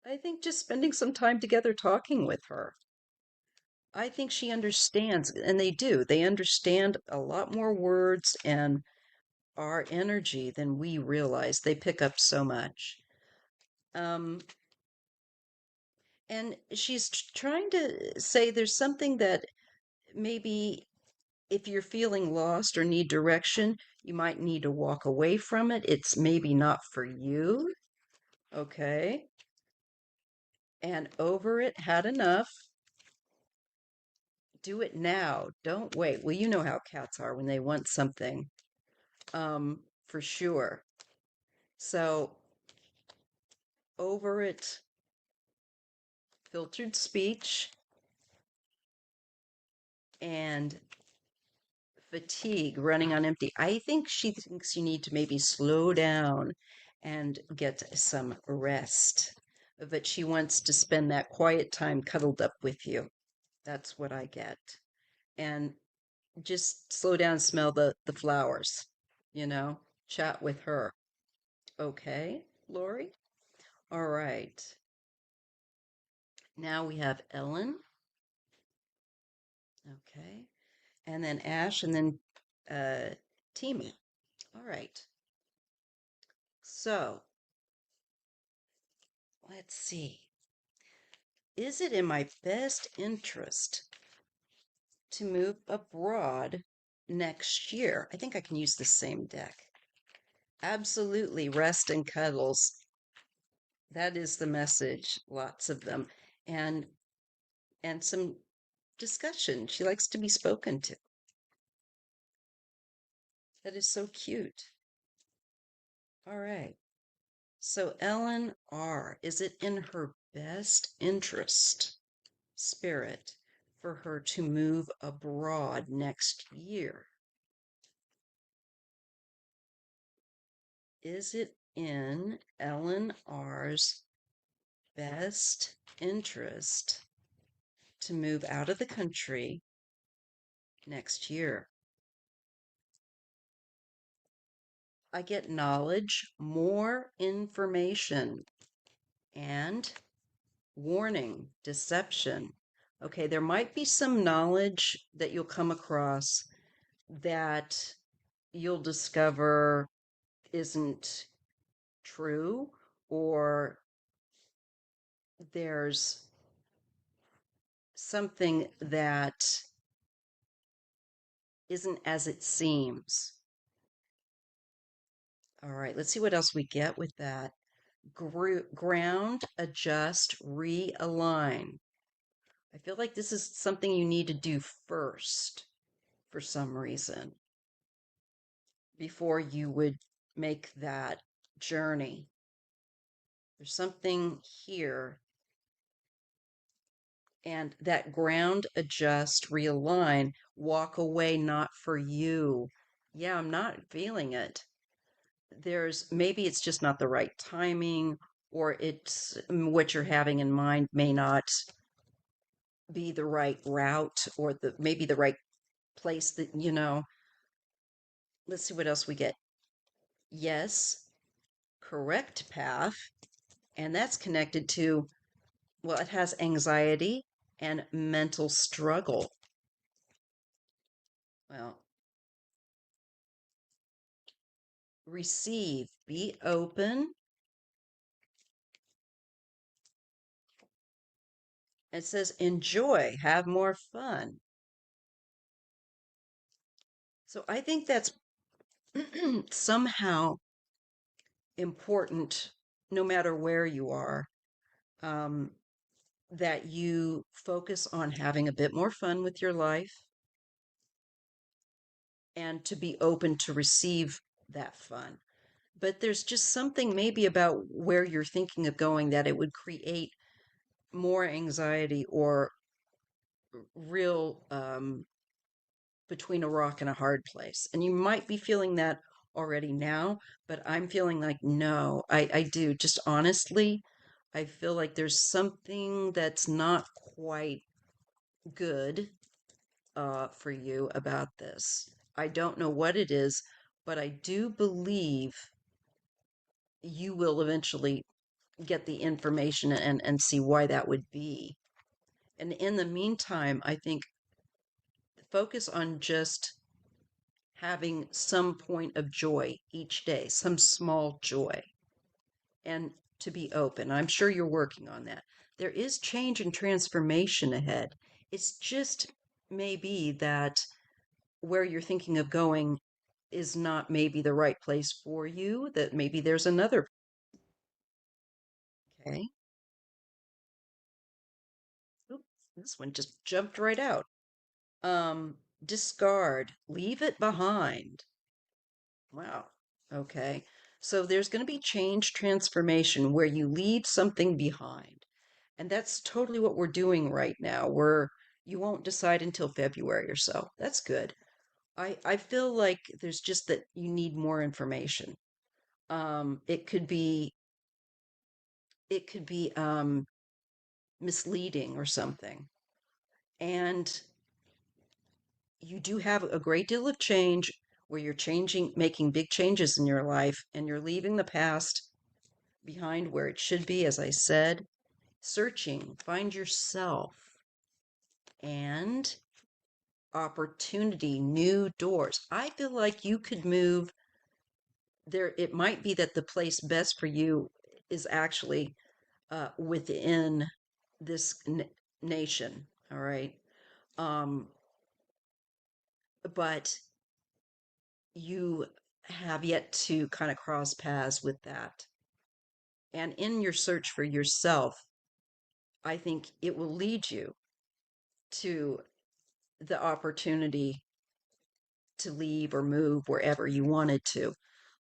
I think just spending some time together talking with her. I think she understands, and they do. They understand a lot more words and our energy than we realize. They pick up so much. Um, and she's trying to say there's something that maybe if you're feeling lost or need direction, you might need to walk away from it. It's maybe not for you. Okay. And over it, had enough. Do it now. Don't wait. Well, you know how cats are when they want something, for sure. So, over it, filtered speech, and fatigue, running on empty. I think she thinks you need to maybe slow down and get some rest. But she wants to spend that quiet time cuddled up with you. That's what I get. And just slow down, smell the flowers, chat with her. Okay, Lori? All right. Now we have Ellen. Okay. And then Ash and then Tima. All right. So let's see. Is it in my best interest to move abroad next year? I think I can use the same deck. Absolutely, rest and cuddles. That is the message, lots of them. And some discussion. She likes to be spoken to. That is so cute. All right. So Ellen R., is it in her best interest, spirit, for her to move abroad next year? Is it in Ellen R.'s best interest to move out of the country next year? I get knowledge, more information, and warning, deception. Okay, there might be some knowledge that you'll come across that you'll discover isn't true, or there's something that isn't as it seems. All right, let's see what else we get with that. Ground, adjust, realign. I feel like this is something you need to do first for some reason before you would make that journey. There's something here, and that ground, adjust, realign, walk away, not for you. Yeah, I'm not feeling it. There's maybe it's just not the right timing, or it's what you're having in mind may not be the right route, or the maybe the right place that, let's see what else we get. Yes, correct path. And that's connected to, well, it has anxiety and mental struggle. Well, receive, be open. It says enjoy, have more fun. So I think that's somehow important, no matter where you are, um, that you focus on having a bit more fun with your life and to be open to receive that fun. But there's just something maybe about where you're thinking of going that it would create more anxiety or real between a rock and a hard place. And you might be feeling that already now, but I'm feeling like, no, I do. Just honestly, I feel like there's something that's not quite good for you about this. I don't know what it is, but I do believe you will eventually get the information and see why that would be. And in the meantime, I think focus on just having some point of joy each day, some small joy, and to be open. I'm sure you're working on that. There is change and transformation ahead. It's just maybe that where you're thinking of going is not maybe the right place for you, that maybe there's another. Okay. Oop, this one just jumped right out. Discard, leave it behind. Wow. Okay. So there's going to be change transformation where you leave something behind. And that's totally what we're doing right now. You won't decide until February or so. That's good. I feel like there's just that you need more information. It could be misleading or something. And you do have a great deal of change where you're changing, making big changes in your life, and you're leaving the past behind where it should be, as I said. Searching, find yourself, and opportunity, new doors. I feel like you could move there. It might be that the place best for you is actually within this nation. All right. Um, but you have yet to kind of cross paths with that. And in your search for yourself, I think it will lead you to the opportunity to leave or move wherever you wanted to.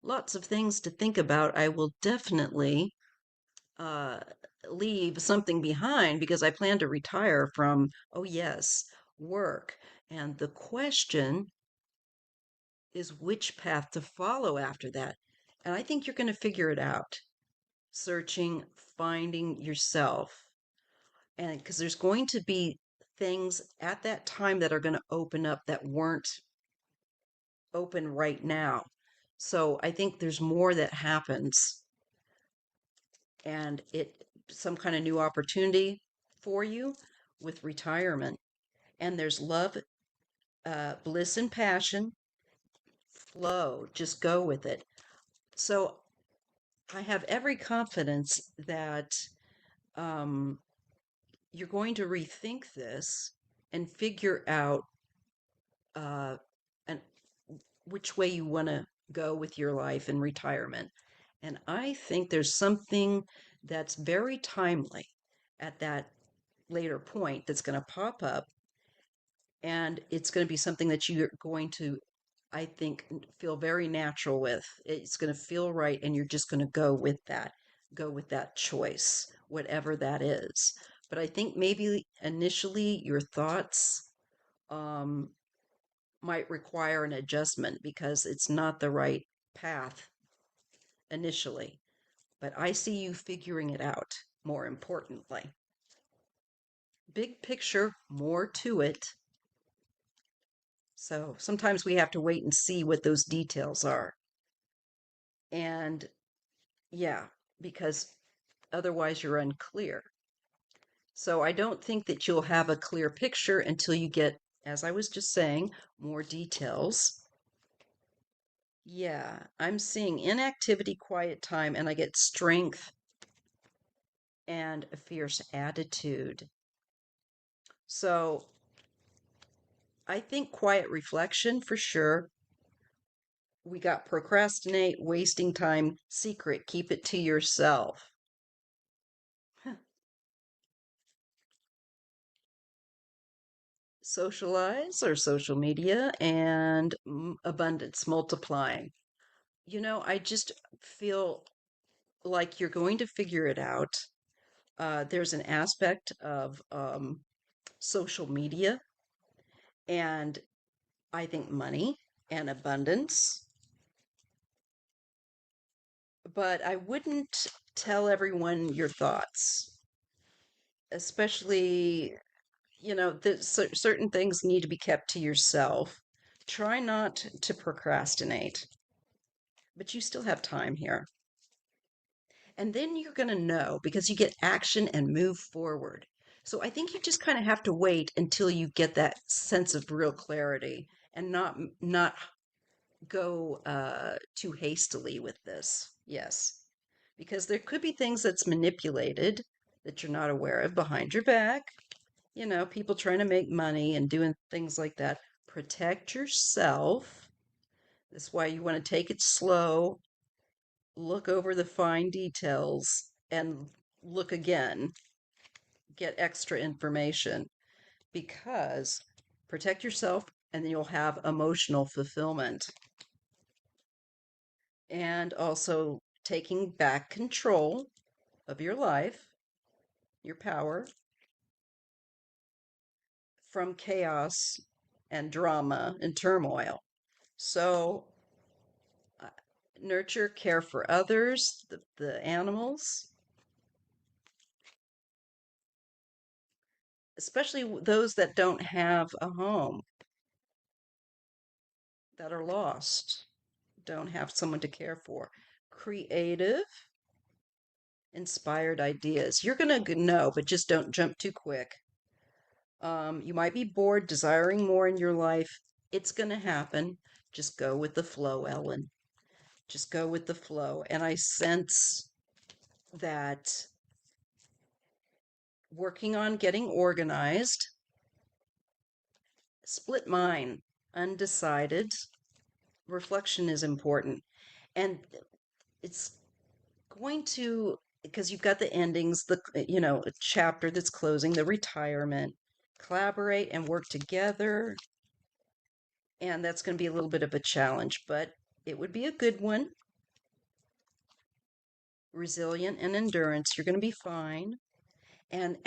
Lots of things to think about. I will definitely uh, leave something behind because I plan to retire from, oh, yes, work. And the question is which path to follow after that. And I think you're going to figure it out. Searching, finding yourself. And because there's going to be things at that time that are going to open up that weren't open right now. So I think there's more that happens, and it some kind of new opportunity for you with retirement. And there's love, bliss, and passion. Flow, just go with it. So I have every confidence that um, you're going to rethink this and figure out uh, an, which way you want to go with your life in retirement. And I think there's something that's very timely at that later point that's going to pop up. And it's going to be something that you're going to, I think, feel very natural with. It's going to feel right. And you're just going to go with that choice, whatever that is. But I think maybe initially your thoughts um, might require an adjustment because it's not the right path initially. But I see you figuring it out, more importantly. Big picture, more to it. So sometimes we have to wait and see what those details are. And yeah, because otherwise you're unclear. So I don't think that you'll have a clear picture until you get, as I was just saying, more details. Yeah, I'm seeing inactivity, quiet time, and I get strength and a fierce attitude. So I think quiet reflection for sure. We got procrastinate, wasting time, secret, keep it to yourself. Socialize or social media and abundance multiplying. I just feel like you're going to figure it out. There's an aspect of social media and I think money and abundance, but I wouldn't tell everyone your thoughts, especially, that certain things need to be kept to yourself. Try not to procrastinate, but you still have time here. And then you're going to know because you get action and move forward. So I think you just kind of have to wait until you get that sense of real clarity and not go too hastily with this. Yes, because there could be things that's manipulated that you're not aware of behind your back. People trying to make money and doing things like that. Protect yourself. That's why you want to take it slow, look over the fine details, and look again, get extra information because protect yourself and then you'll have emotional fulfillment. And also taking back control of your life, your power from chaos and drama and turmoil. So, uh, nurture, care for others, the animals, especially those that don't have a home, that are lost, don't have someone to care for. Creative, inspired ideas. You're going to know, but just don't jump too quick. You might be bored, desiring more in your life. It's going to happen. Just go with the flow, Ellen. Just go with the flow. And I sense that working on getting organized, split mind, undecided, reflection is important. And it's going to, because you've got the endings, a chapter that's closing, the retirement, collaborate and work together. And that's going to be a little bit of a challenge, but it would be a good one. Resilient and endurance. You're going to be fine. And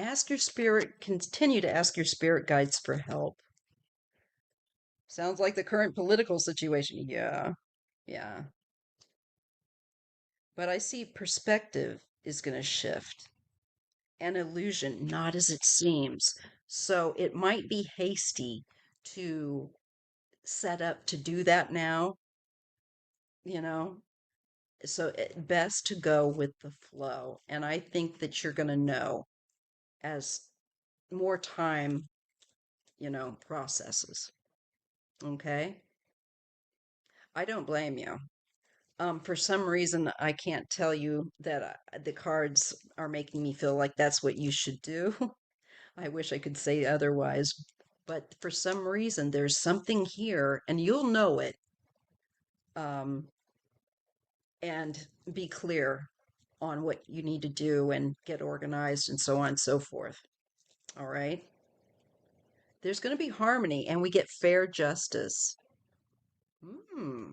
continue to ask your spirit guides for help. Sounds like the current political situation. Yeah, yeah. But I see perspective is going to shift. An illusion, not as it seems. So it might be hasty to set up to do that now. you know? So best to go with the flow. And I think that you're going to know as more time, processes. Okay? I don't blame you. For some reason, I can't tell you that the cards are making me feel like that's what you should do. I wish I could say otherwise, but for some reason, there's something here, and you'll know it. Um, and be clear on what you need to do and get organized and so on and so forth. All right. There's going to be harmony, and we get fair justice. Hmm.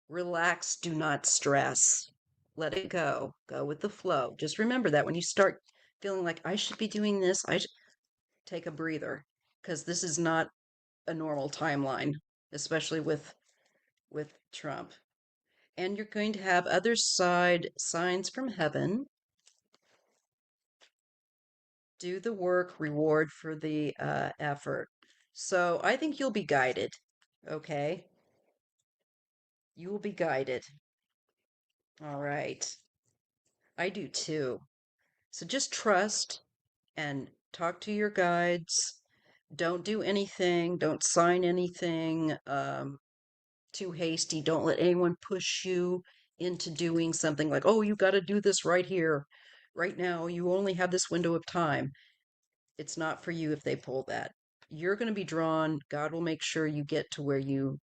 Relax, do not stress. Let it go. Go with the flow. Just remember that when you start feeling like I should be doing this, take a breather because this is not a normal timeline, especially with Trump. And you're going to have other side signs from heaven. Do the work, reward for the effort. So I think you'll be guided. Okay. You will be guided. All right. I do too. So just trust and talk to your guides. Don't do anything. Don't sign anything too hasty. Don't let anyone push you into doing something like, oh, you got to do this right here, right now. You only have this window of time. It's not for you if they pull that. You're going to be drawn. God will make sure you get to where you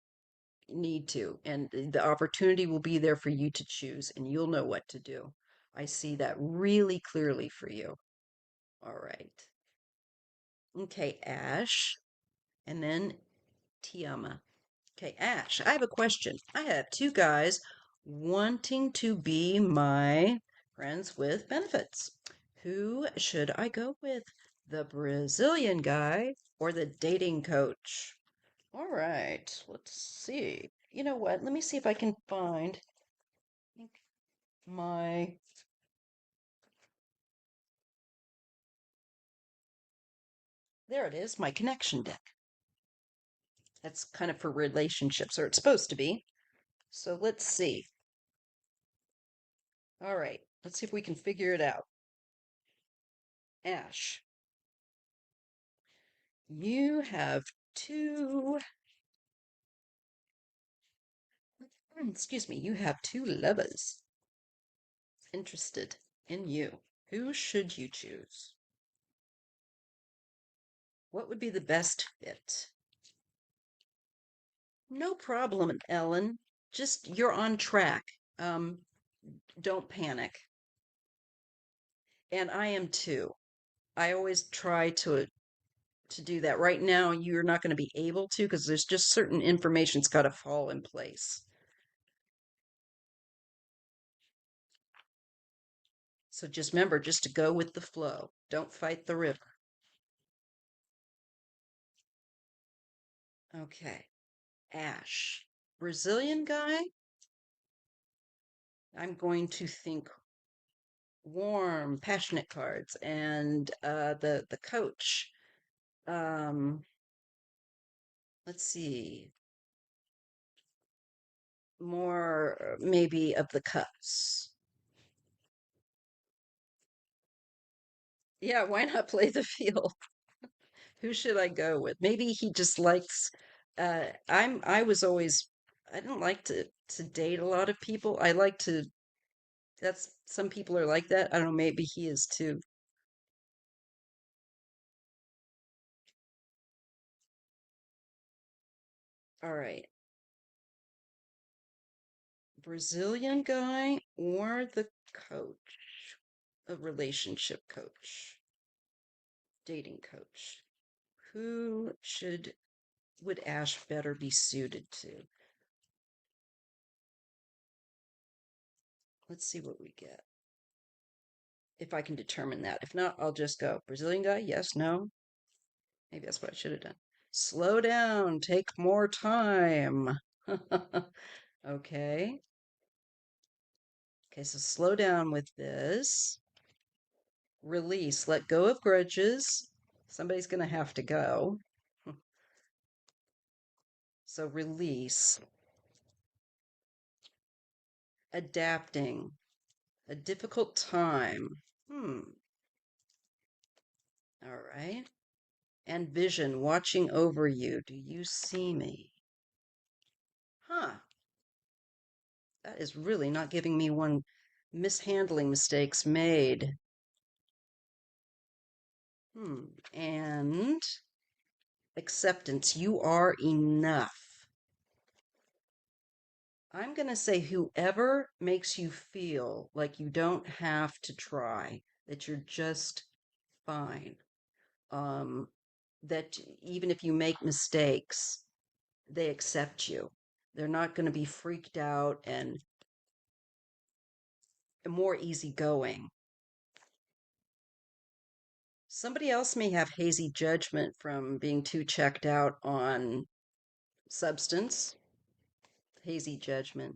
need to, and the opportunity will be there for you to choose, and you'll know what to do. I see that really clearly for you. All right. Okay, Ash, and then Tiama. Okay, Ash, I have a question. I have two guys wanting to be my friends with benefits. Who should I go with? The Brazilian guy or the dating coach? All right, let's see. You know what? Let me see if I can find my. There it is, my connection deck. That's kind of for relationships, or it's supposed to be. So let's see. All right, let's see if we can figure it out. Ash, you have two, excuse me, you have two lovers interested in you. Who should you choose? What would be the best fit? No problem, Ellen. Just you're on track. Um, don't panic. And I am too. I always try to do that. Right now, you're not going to be able to because there's just certain information's got to fall in place. So just remember, just to go with the flow. Don't fight the river. Okay. Ash. Brazilian guy? I'm going to think warm, passionate cards. And the coach. Um, let's see. More maybe of the cups. Yeah, why not play the field? Who should I go with? Maybe he just likes I was always I don't like to date a lot of people. I like to that's some people are like that. I don't know, maybe he is too. All right. Brazilian guy or the coach, a relationship coach, dating coach. Who should would Ash better be suited to? Let's see what we get. If I can determine that. If not, I'll just go Brazilian guy, yes, no. Maybe that's what I should have done. Slow down, take more time. Okay. Okay, so slow down with this. Release, let go of grudges. Somebody's going to have to go. So release. adapting, a difficult time. All right. And vision watching over you. Do you see me? Huh. That is really not giving me one. Mishandling mistakes made. And acceptance. You are enough. I'm going to say whoever makes you feel like you don't have to try, that you're just fine. Um, that even if you make mistakes, they accept you. They're not going to be freaked out and more easygoing. Somebody else may have hazy judgment from being too checked out on substance, hazy judgment,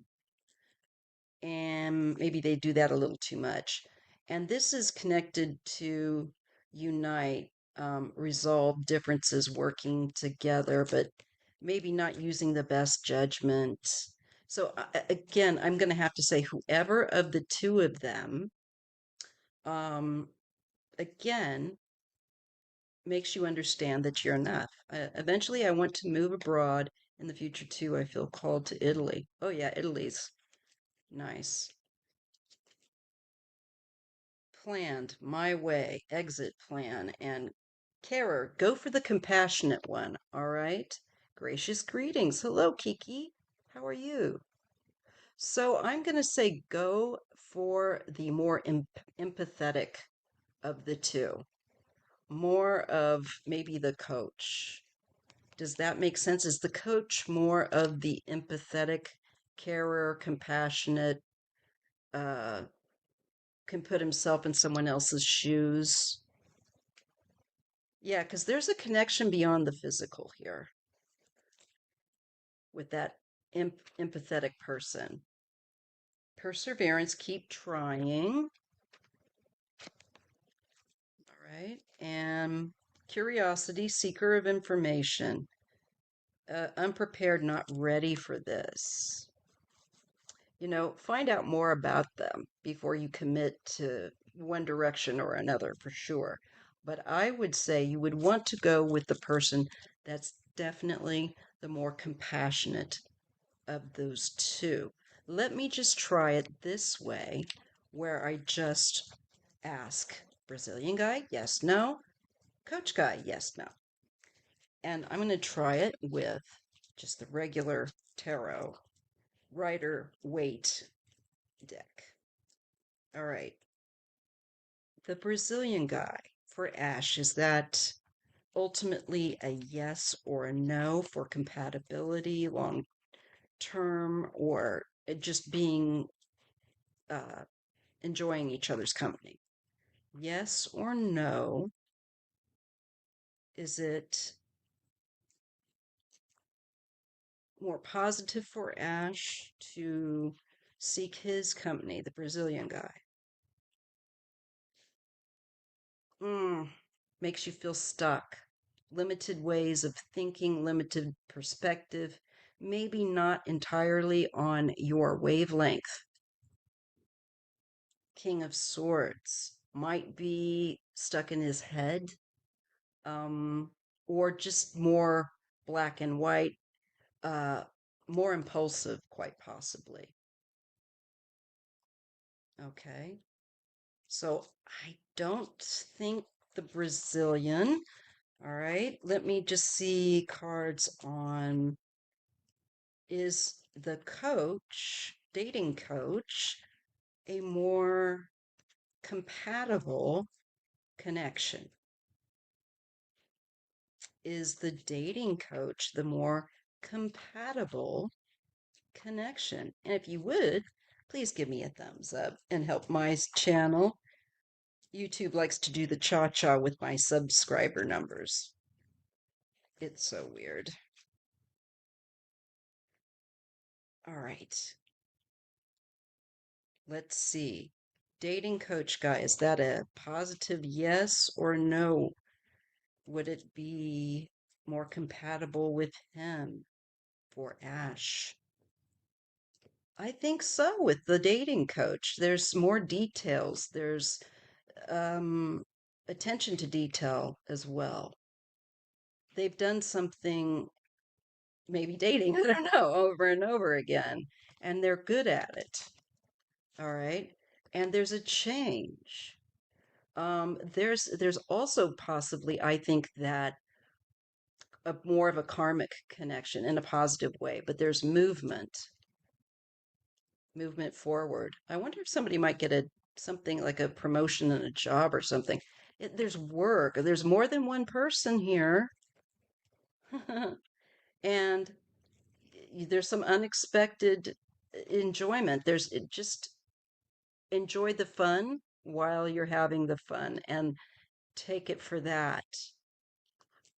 and maybe they do that a little too much. And this is connected to unite, resolve differences, working together, but maybe not using the best judgment. So, again, I'm going to have to say whoever of the two of them, um, again, makes you understand that you're enough. Eventually, I want to move abroad in the future too. I feel called to Italy. Oh, yeah, Italy's nice. Planned, my way, exit plan, and carer, go for the compassionate one, all right? Gracious greetings. Hello, Kiki. How are you? So I'm going to say go for the more empathetic of the two, more of maybe the coach. Does that make sense? Is the coach more of the empathetic, carer, compassionate, uh, can put himself in someone else's shoes? Yeah, because there's a connection beyond the physical here with that empathetic person. Perseverance, keep trying. All right. And curiosity, seeker of information. Unprepared, not ready for this. Find out more about them before you commit to one direction or another for sure. But I would say you would want to go with the person that's definitely the more compassionate of those two. Let me just try it this way, where I just ask Brazilian guy, yes, no, coach guy, yes, no. And I'm going to try it with just the regular tarot Rider Waite deck. All right. The Brazilian guy for Ash, is that ultimately a yes or a no for compatibility long term, or just being enjoying each other's company? Yes or no? Is it more positive for Ash to seek his company, the Brazilian guy? Makes you feel stuck. Limited ways of thinking, limited perspective, maybe not entirely on your wavelength. King of Swords might be stuck in his head, or just more black and white, uh, more impulsive, quite possibly. Okay. So I don't think the Brazilian. All right. Let me just see cards on, is the coach, dating coach, a more compatible connection? Is the dating coach the more compatible connection? And if you would, please give me a thumbs up and help my channel. YouTube likes to do the cha-cha with my subscriber numbers. It's so weird. All right. Let's see. Dating coach guy, is that a positive yes or no? Would it be more compatible with him for Ash? I think so with the dating coach. There's more details. There's um, attention to detail as well. They've done something, maybe dating, I don't know, over and over again, and they're good at it. All right. And there's a change. There's also possibly, I think, that a more of a karmic connection in a positive way, but there's movement forward. I wonder if somebody might get a something like a promotion and a job or something. There's work. There's more than one person here. And there's some unexpected enjoyment. Just enjoy the fun while you're having the fun and take it for that.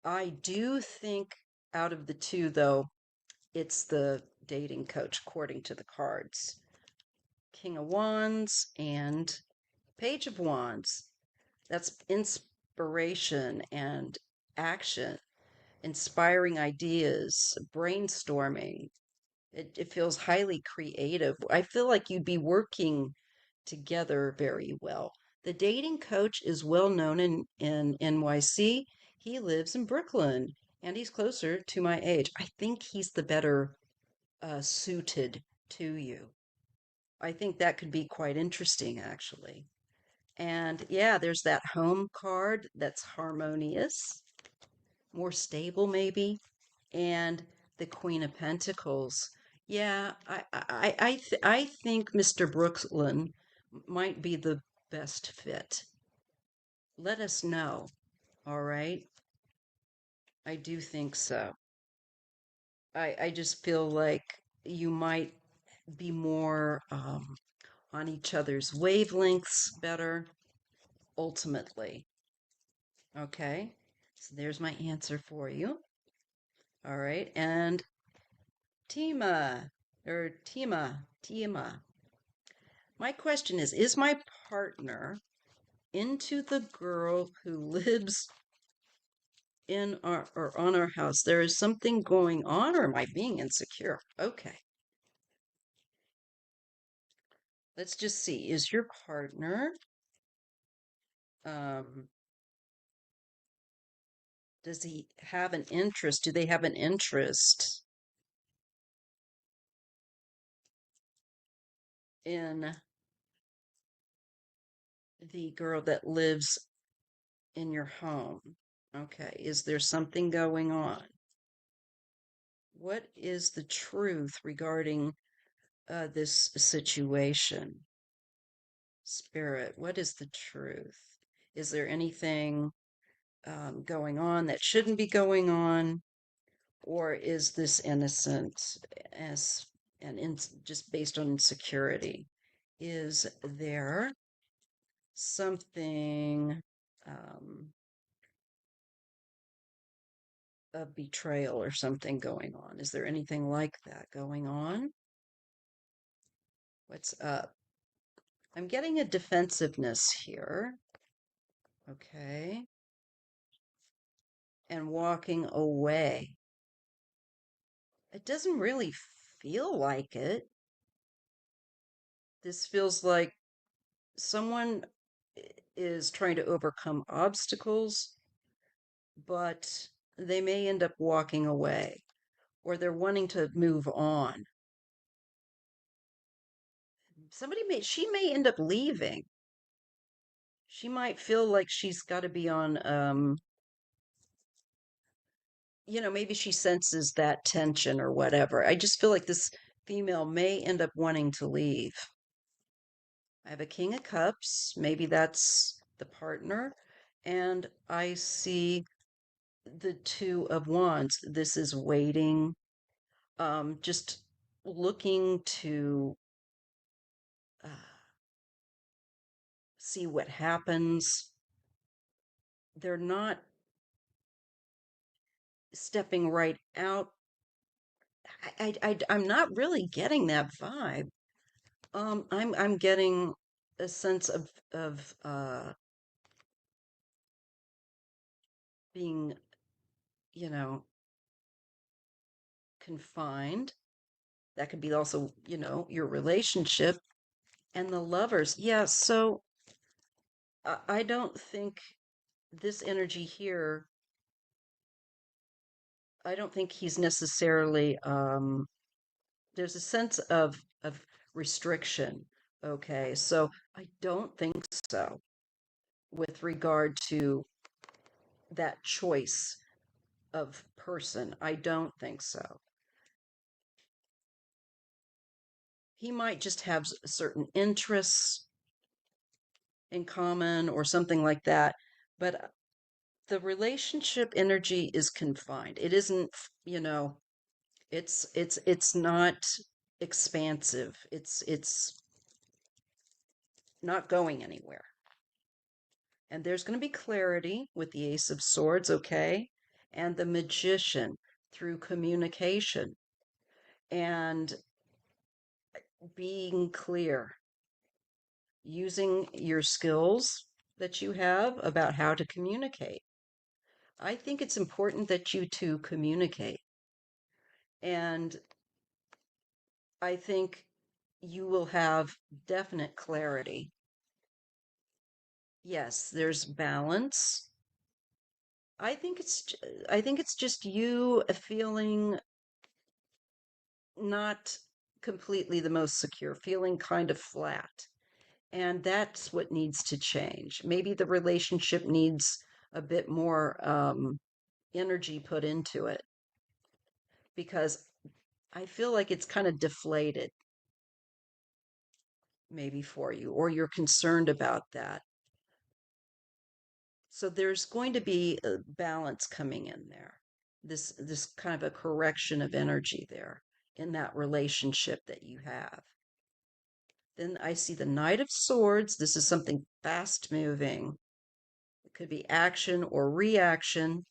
I do think out of the two, though, it's the dating coach according to the cards. King of Wands and Page of Wands. That's inspiration and action, inspiring ideas, brainstorming. It feels highly creative. I feel like you'd be working together very well. The dating coach is well known in NYC. He lives in Brooklyn and he's closer to my age. I think he's the better suited to you. I think that could be quite interesting, actually. And yeah, there's that home card that's harmonious, more stable, maybe. And the Queen of Pentacles. Yeah, I think Mr. Brooklyn might be the best fit. Let us know. All right. I do think so. I just feel like you might be more on each other's wavelengths better ultimately. Okay. So there's my answer for you. All right. And Tima. My question is my partner into the girl who lives in our or on our house? There is something going on, or am I being insecure? Okay. Let's just see. Is your partner um does he have an interest? Do they have an interest in the girl that lives in your home? Okay. Is there something going on? What is the truth regarding this situation? Spirit, what is the truth? Is there anything going on that shouldn't be going on? Or is this innocent as just based on insecurity? Is there something of betrayal or something going on? Is there anything like that going on? What's up? I'm getting a defensiveness here. Okay. And walking away. It doesn't really feel like it. This feels like someone is trying to overcome obstacles, but they may end up walking away or they're wanting to move on. She may end up leaving. She might feel like she's got to be on, maybe she senses that tension or whatever. I just feel like this female may end up wanting to leave. I have a King of Cups. Maybe that's the partner. And I see the Two of Wands. This is waiting, just looking to uh, see what happens. They're not stepping right out. I'm not really getting that vibe. I'm getting a sense of being, you know, confined. That could be also, your relationship and the lovers. Yeah, so I don't think this energy here, I don't think he's necessarily there's a sense of restriction. Okay, so I don't think so with regard to that choice of person. I don't think so. He might just have certain interests in common or something like that, but the relationship energy is confined. It isn't, you know, it's not expansive. It's not going anywhere. And there's going to be clarity with the Ace of Swords, okay? And the Magician through communication and being clear, using your skills that you have about how to communicate. I think it's important that you two communicate. And I think you will have definite clarity. Yes, there's balance. I think it's I think it's just you feeling not completely the most secure, feeling kind of flat. And that's what needs to change. Maybe the relationship needs a bit more energy put into it because I feel like it's kind of deflated, maybe for you, or you're concerned about that. So there's going to be a balance coming in there. This kind of a correction of energy there in that relationship that you have. Then I see the Knight of Swords. This is something fast moving. It could be action or reaction.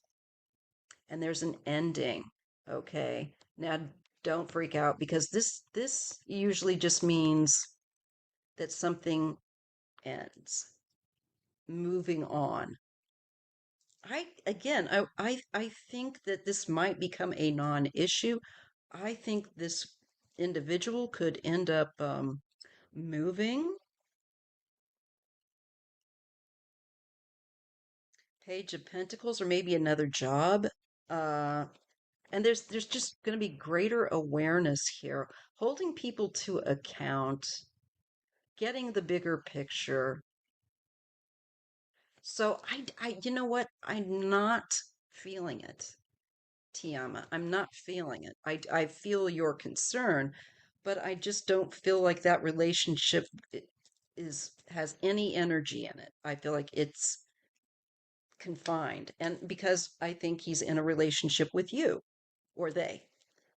And there's an ending. Okay. Now don't freak out because this usually just means that something ends. Moving on. I think that this might become a non-issue. I think this individual could end up moving. Page of Pentacles, or maybe another job. Uh, and there's just going to be greater awareness here, holding people to account, getting the bigger picture. So you know what? I'm not feeling it, Tiama. I'm not feeling it. I feel your concern, but I just don't feel like that relationship is has any energy in it. I feel like it's confined, and because I think he's in a relationship with you or they.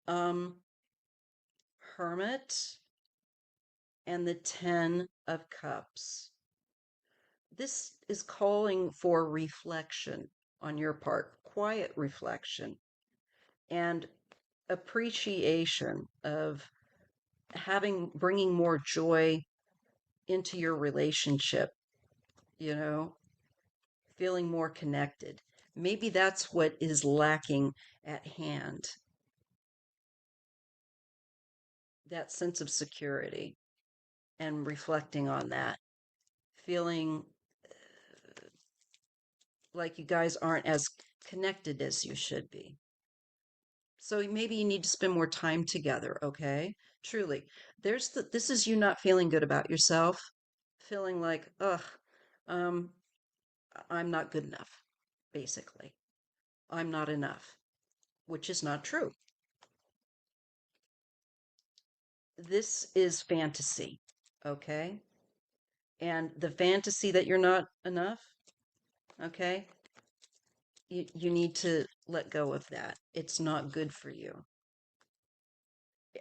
Um, Hermit and the 10 of Cups. This is calling for reflection on your part, quiet reflection and appreciation of bringing more joy into your relationship, you know, feeling more connected. Maybe that's what is lacking at hand, that sense of security and reflecting on that, feeling like you guys aren't as connected as you should be. So maybe you need to spend more time together, okay? Truly. This is you not feeling good about yourself, feeling like, ugh, um, I'm not good enough, basically. I'm not enough, which is not true. This is fantasy, okay? And the fantasy that you're not enough, okay? You need to let go of that. It's not good for you.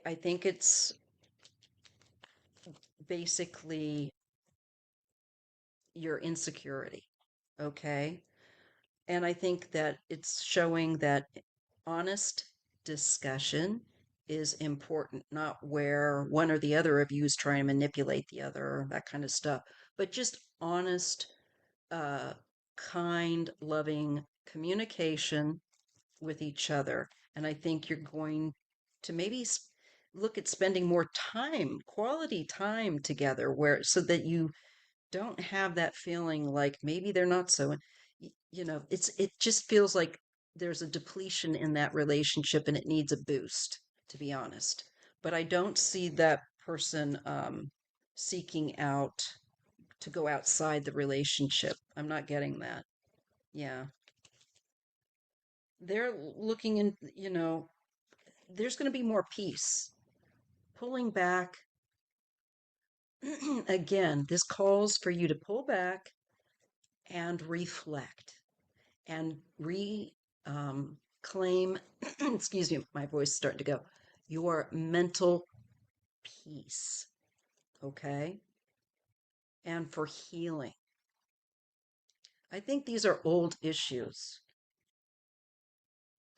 I think it's basically your insecurity, okay? And I think that it's showing that honest discussion is important, not where one or the other of you is trying to manipulate the other, that kind of stuff, but just honest, uh, kind, loving communication with each other. And I think you're going to maybe look at spending more time, quality time together, where so that you don't have that feeling like maybe they're not so, it just feels like there's a depletion in that relationship and it needs a boost, to be honest. But I don't see that person seeking out to go outside the relationship. I'm not getting that. Yeah. They're looking in, there's going to be more peace. Pulling back, again, this calls for you to pull back and reflect and claim, excuse me, my voice is starting to go, your mental peace, okay? And for healing. I think these are old issues.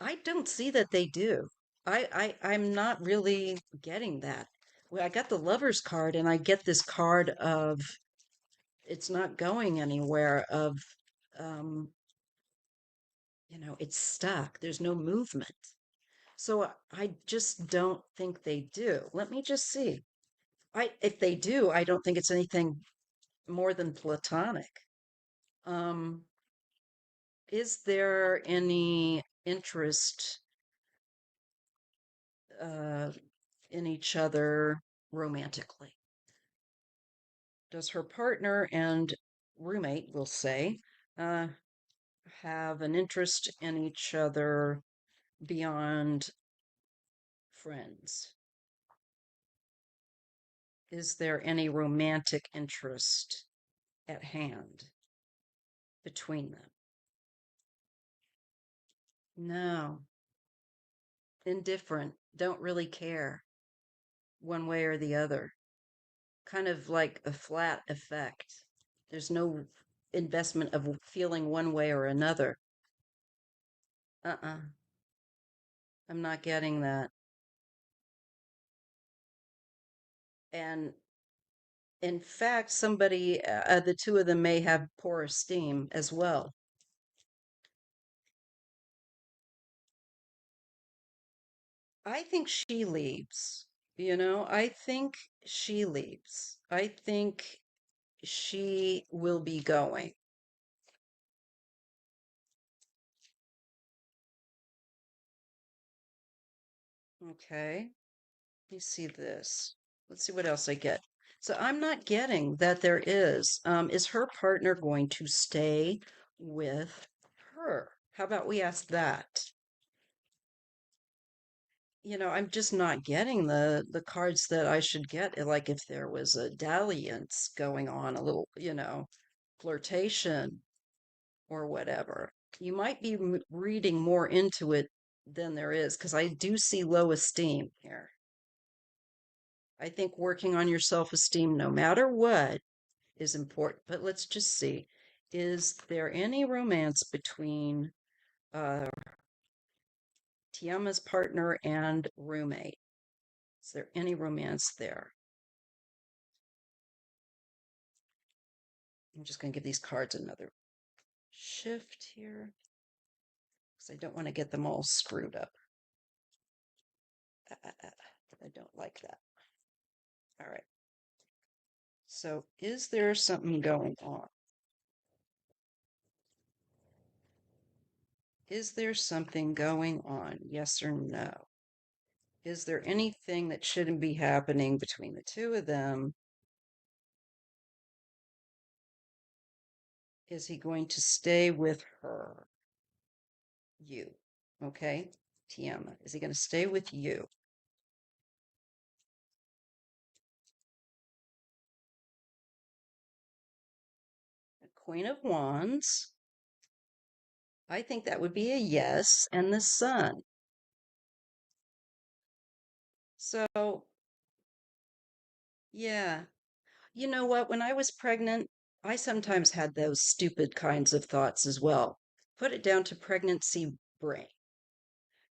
I don't see that they do. I'm not really getting that. Well, I got the lover's card and I get this card of it's not going anywhere, of um, it's stuck. There's no movement. So I just don't think they do. Let me just see. If they do, I don't think it's anything more than platonic. Um, is there any interest uh, in each other romantically? Does her partner and roommate, we'll say, uh, have an interest in each other beyond friends? Is there any romantic interest at hand between them? No, indifferent, don't really care one way or the other. Kind of like a flat effect. There's no investment of feeling one way or another. Uh-uh. I'm not getting that. And in fact, the two of them may have poor esteem as well. I think she leaves. I think she leaves. I think she will be going. Okay. Let me see this. Let's see what else I get. So I'm not getting that there is. Is her partner going to stay with her? How about we ask that? I'm just not getting the cards that I should get. Like if there was a dalliance going on, a little, flirtation or whatever. You might be reading more into it than there is, because I do see low esteem here. I think working on your self-esteem, no matter what, is important. But let's just see. Is there any romance between uh, Tiama's partner and roommate? Is there any romance there? I'm just going to give these cards another shift here because I don't want to get them all screwed up. I don't like that. All right. So, is there something going on? Is there something going on? Yes or no? Is there anything that shouldn't be happening between the two of them? Is he going to stay with her? You. Okay? Tiama. Is he going to stay with you? The Queen of Wands. I think that would be a yes. And the Sun. So, yeah. You know what? When I was pregnant, I sometimes had those stupid kinds of thoughts as well. Put it down to pregnancy brain.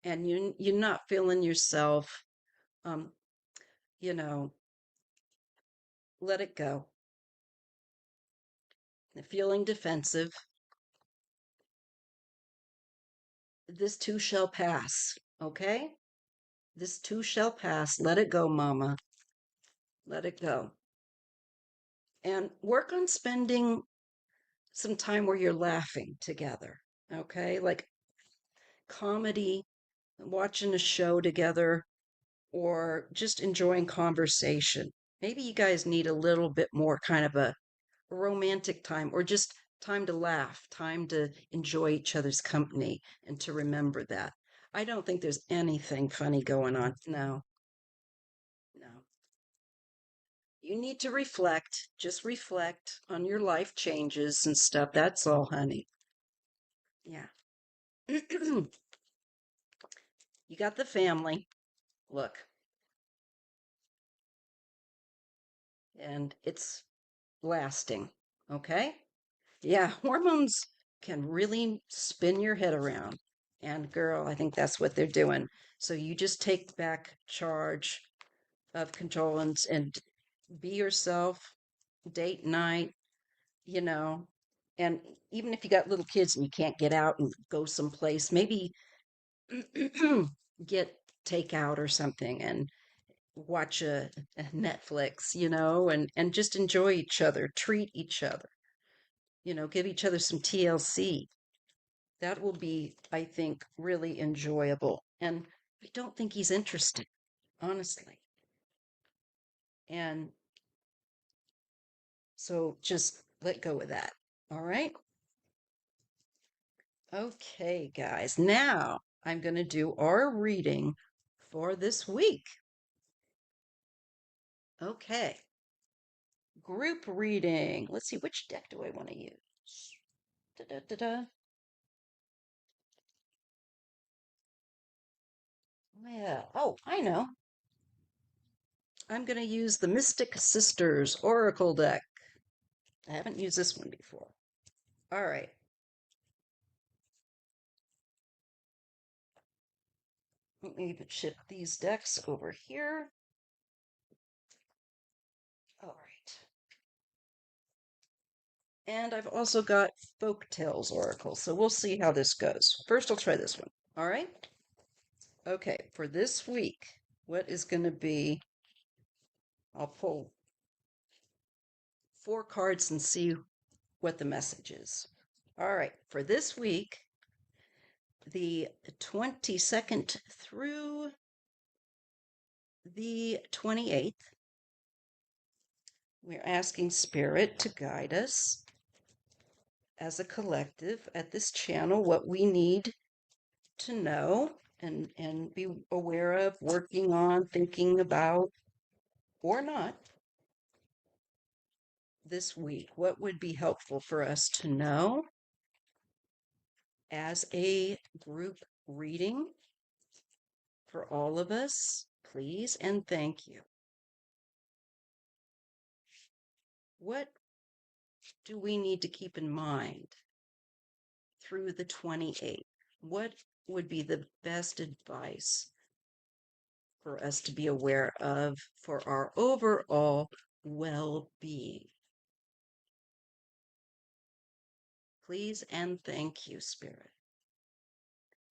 And you're not feeling yourself, um, you know, let it go. Feeling defensive. This too shall pass. Okay? This too shall pass. Let it go, Mama. Let it go. And work on spending some time where you're laughing together. Okay. Like comedy, watching a show together, or just enjoying conversation. Maybe you guys need a little bit more kind of a romantic time or just time to laugh, time to enjoy each other's company and to remember that. I don't think there's anything funny going on. No, no. You need to reflect, just reflect on your life changes and stuff. That's all, honey. Yeah. You got the family. Look, and it's lasting. Okay? Yeah, hormones can really spin your head around. And girl, I think that's what they're doing. So you just take back charge of control and be yourself, date night, you know. And even if you got little kids and you can't get out and go someplace, maybe get takeout or something and watch a Netflix, and just enjoy each other, treat each other, give each other some TLC. That will be, I think, really enjoyable. And I don't think he's interested, honestly. And so just let go of that. All right. Okay, guys. Now I'm going to do our reading for this week. Okay. Group reading. Let's see, which deck do I want to use? Da-da-da-da. Yeah. Oh, I know. I'm going to use the Mystic Sisters Oracle deck. I haven't used this one before. All right. Let me shift these decks over here. All right. And I've also got Folktales Oracle, so we'll see how this goes. First, I'll try this one. All right. Okay, for this week, what is going to be, I'll pull 4 cards and see what the message is. All right, for this week, the 22nd through the 28th, we're asking Spirit to guide us as a collective at this channel what we need to know and be aware of, working on, thinking about, or not this week. What would be helpful for us to know as a group reading for all of us, please and thank you. What do we need to keep in mind through the 28th? What would be the best advice for us to be aware of for our overall well-being? Please and thank you, Spirit.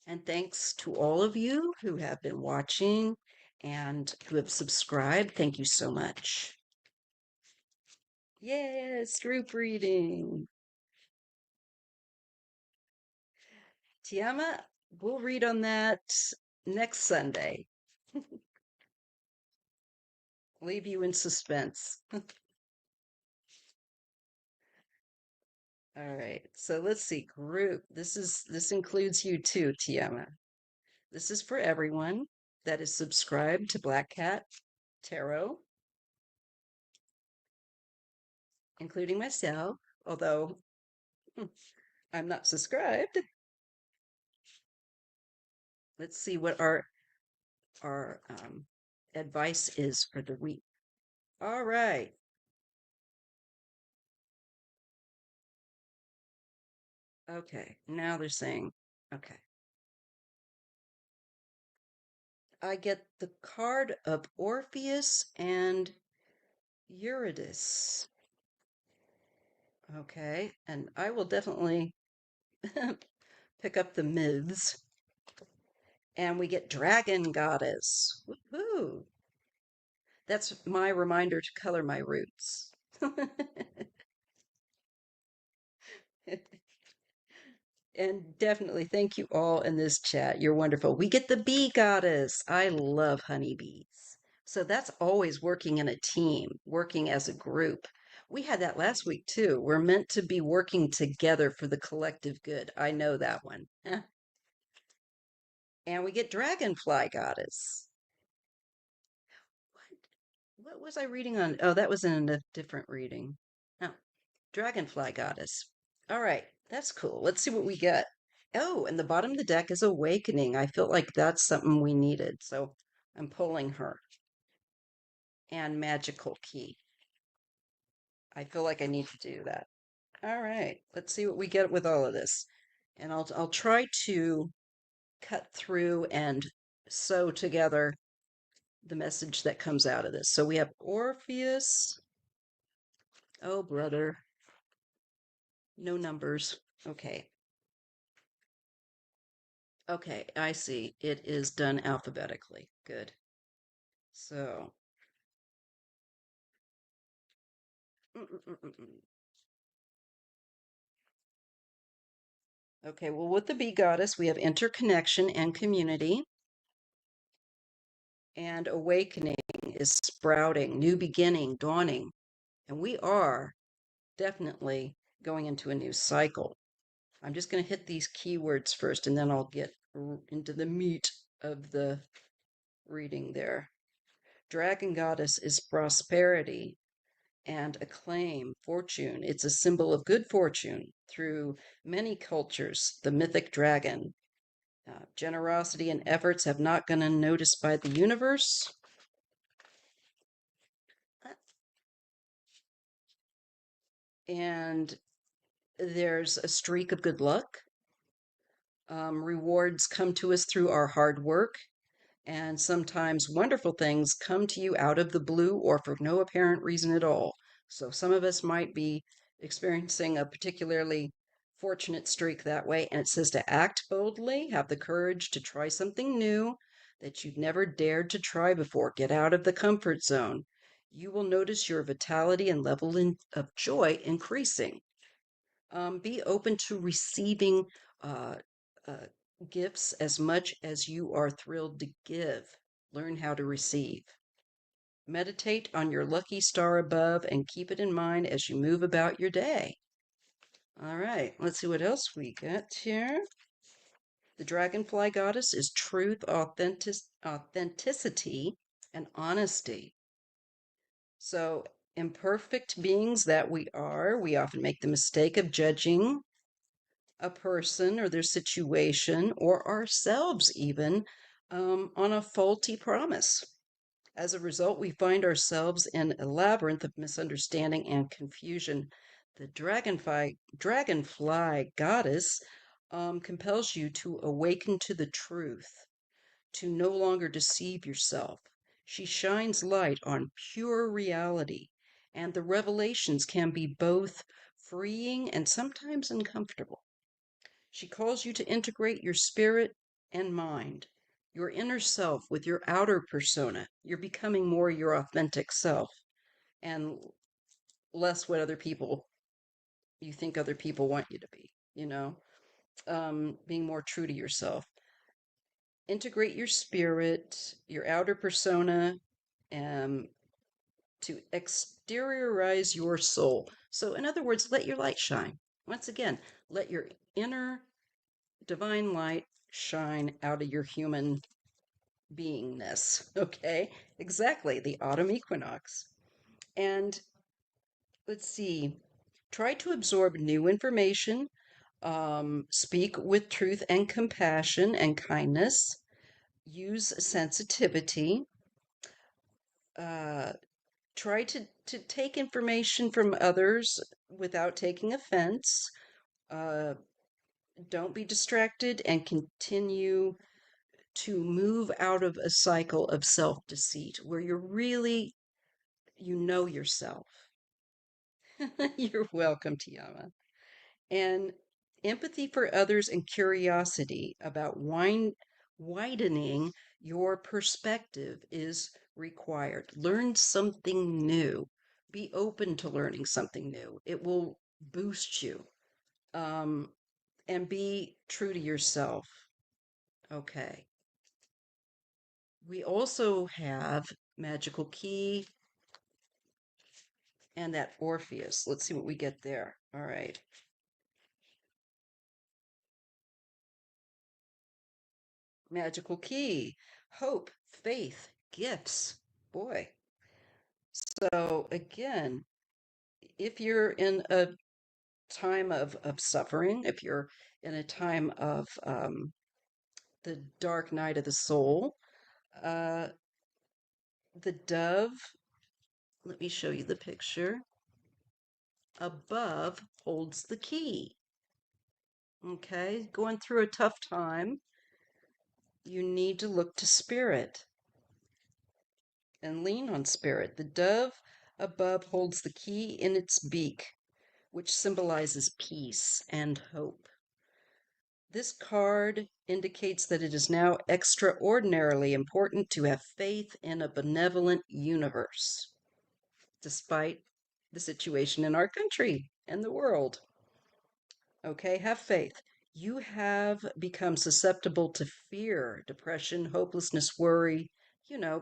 And thanks to all of you who have been watching and who have subscribed. Thank you so much. Yes, group reading. Tiama, we'll read on that next Sunday. Leave you in suspense. All right, so let's see. Group. This includes you too, Tiama. This is for everyone that is subscribed to BlackCat Tarot, including myself, although I'm not subscribed. Let's see what our advice is for the week. All right. Okay. Now they're saying, okay. I get the card of Orpheus and Eurydice. Okay. And I will definitely pick up the myths And we get Dragon Goddess. Woohoo! That's my reminder to color my roots. And definitely thank you all in this chat. You're wonderful. We get the bee goddess. I love honeybees. So that's always working in a team, working as a group. We had that last week too. We're meant to be working together for the collective good. I know that one. And we get dragonfly goddess. What? What was I reading on? Oh, that was in a different reading. Oh, dragonfly goddess. All right, that's cool. Let's see what we get. Oh, and the bottom of the deck is awakening. I feel like that's something we needed. So I'm pulling her. And magical key. I feel like I need to do that. All right, let's see what we get with all of this. And I'll try to cut through and sew together the message that comes out of this. So we have Orpheus. Oh, brother. No numbers. Okay. Okay, I see. It is done alphabetically. Good. So, mm, mm, mm, mm, mm. Okay, well, with the bee goddess, we have interconnection and community, and awakening is sprouting, new beginning, dawning. And we are definitely going into a new cycle. I'm just going to hit these keywords first, and then I'll get into the meat of the reading there. Dragon goddess is prosperity and acclaim, fortune. It's a symbol of good fortune through many cultures. The mythic dragon. Generosity and efforts have not gone unnoticed by the universe. And there's a streak of good luck. Rewards come to us through our hard work. And sometimes wonderful things come to you out of the blue or for no apparent reason at all. So some of us might be experiencing a particularly fortunate streak that way. And it says to act boldly, have the courage to try something new that you've never dared to try before. Get out of the comfort zone. You will notice your vitality and level of joy increasing. Be open to receiving uh, uh, gifts as much as you are thrilled to give. Learn how to receive. Meditate on your lucky star above and keep it in mind as you move about your day. All right, let's see what else we got here. The dragonfly goddess is truth, authenticity, and honesty. So, imperfect beings that we are, we often make the mistake of judging a person or their situation or ourselves even on a faulty promise. As a result, we find ourselves in a labyrinth of misunderstanding and confusion. The dragonfly goddess compels you to awaken to the truth, to no longer deceive yourself. She shines light on pure reality, and the revelations can be both freeing and sometimes uncomfortable. She calls you to integrate your spirit and mind, your inner self with your outer persona. You're becoming more your authentic self and less what other people you think other people want you to be, being more true to yourself. Integrate your spirit, your outer persona, um, to exteriorize your soul. So, in other words, let your light shine. Once again, let your inner divine light shine out of your human beingness. Okay, exactly, the autumn equinox. And let's see, try to absorb new information, speak with truth and compassion and kindness, use sensitivity, uh, try to take information from others without taking offense. Uh, don't be distracted and continue to move out of a cycle of self deceit where you're really, you know yourself. You're welcome, Tiama. And empathy for others and curiosity about widening your perspective is required. Learn something new. Be open to learning something new. It will boost you. Um, and be true to yourself. Okay. We also have magical key and that Orpheus. Let's see what we get there. All right. Magical key, hope, faith, gifts. Boy. So again, if you're in a time of suffering, if you're in a time of the dark night of the soul, uh, the dove, let me show you the picture, above holds the key. Okay, going through a tough time, you need to look to spirit and lean on spirit. The dove above holds the key in its beak, which symbolizes peace and hope. This card indicates that it is now extraordinarily important to have faith in a benevolent universe, despite the situation in our country and the world. Okay, have faith. You have become susceptible to fear, depression, hopelessness, worry,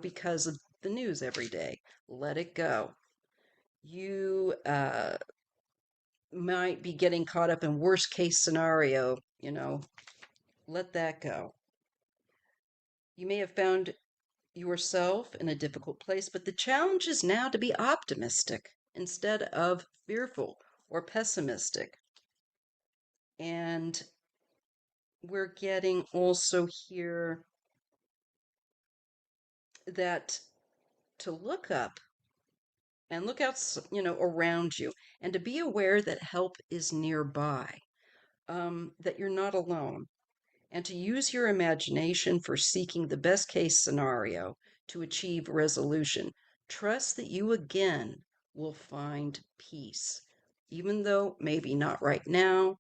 because of the news every day. Let it go. You might be getting caught up in worst case scenario, let that go. You may have found yourself in a difficult place, but the challenge is now to be optimistic instead of fearful or pessimistic. And we're getting also here that to look up and look out, around you, and to be aware that help is nearby, that you're not alone, and to use your imagination for seeking the best case scenario to achieve resolution. Trust that you again will find peace, even though maybe not right now.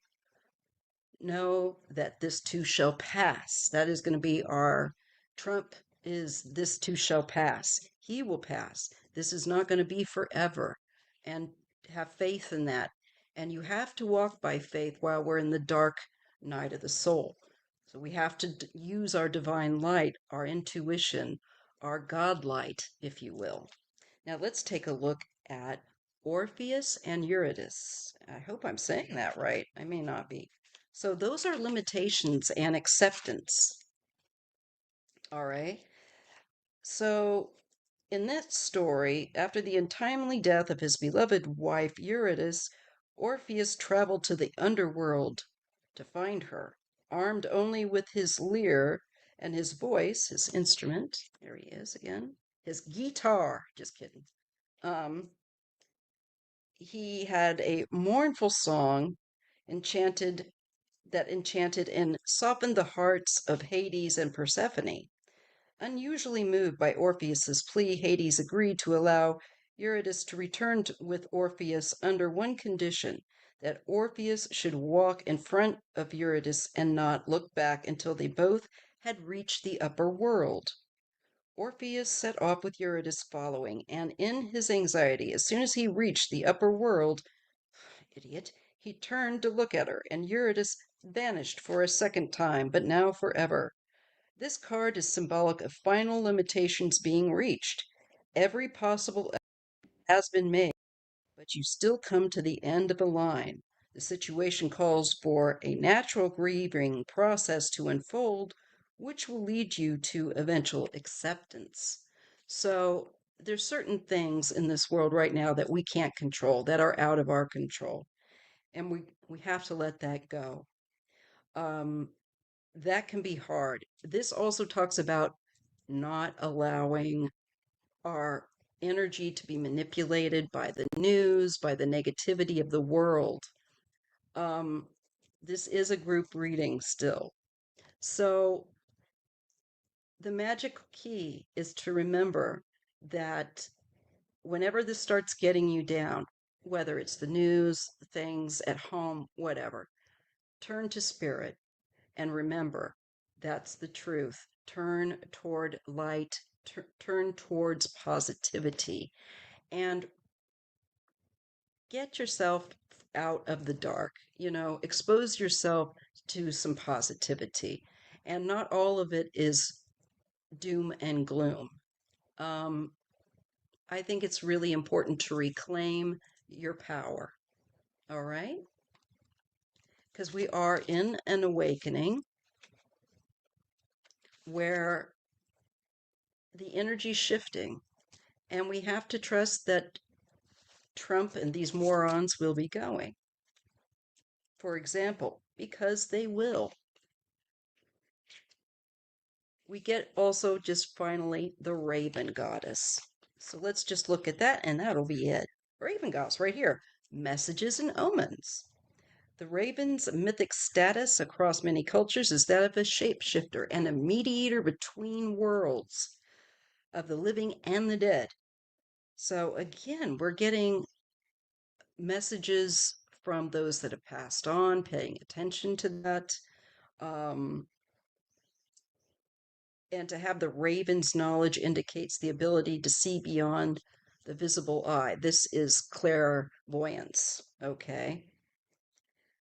Know that this too shall pass. That is going to be our Trump is this too shall pass. He will pass. This is not going to be forever. And have faith in that. And you have to walk by faith while we're in the dark night of the soul. So we have to use our divine light, our intuition, our God light, if you will. Now let's take a look at Orpheus and Eurydice. I hope I'm saying that right. I may not be. So those are limitations and acceptance. All right. So in that story, after the untimely death of his beloved wife Eurydice, Orpheus traveled to the underworld to find her, armed only with his lyre and his voice, his instrument. There he is again. His guitar. Just kidding. Um, he had a mournful song enchanted that enchanted and softened the hearts of Hades and Persephone. Unusually moved by Orpheus's plea, Hades agreed to allow Eurydice to return with Orpheus under one condition, that Orpheus should walk in front of Eurydice and not look back until they both had reached the upper world. Orpheus set off with Eurydice following, and in his anxiety, as soon as he reached the upper world, idiot, he turned to look at her, and Eurydice vanished for a second time, but now forever. This card is symbolic of final limitations being reached. Every possible has been made, but you still come to the end of a line. The situation calls for a natural grieving process to unfold, which will lead you to eventual acceptance. So, there's certain things in this world right now that we can't control, that are out of our control, and we have to let that go. Um, that can be hard. This also talks about not allowing our energy to be manipulated by the news, by the negativity of the world. Um, this is a group reading still. So the magic key is to remember that whenever this starts getting you down, whether it's the news, things at home, whatever, turn to spirit and remember That's the truth. Turn toward light, turn towards positivity, and get yourself out of the dark. Expose yourself to some positivity. And not all of it is doom and gloom. Um, I think it's really important to reclaim your power. All right? Because we are in an awakening where the energy's shifting, and we have to trust that Trump and these morons will be going. For example, because they will. We get also just finally the Raven Goddess. So let's just look at that, and that'll be it. Raven Goddess right here. Messages and omens. The raven's mythic status across many cultures is that of a shapeshifter and a mediator between worlds of the living and the dead. So again, we're getting messages from those that have passed on, paying attention to that. Um, and to have the raven's knowledge indicates the ability to see beyond the visible eye. This is clairvoyance, okay?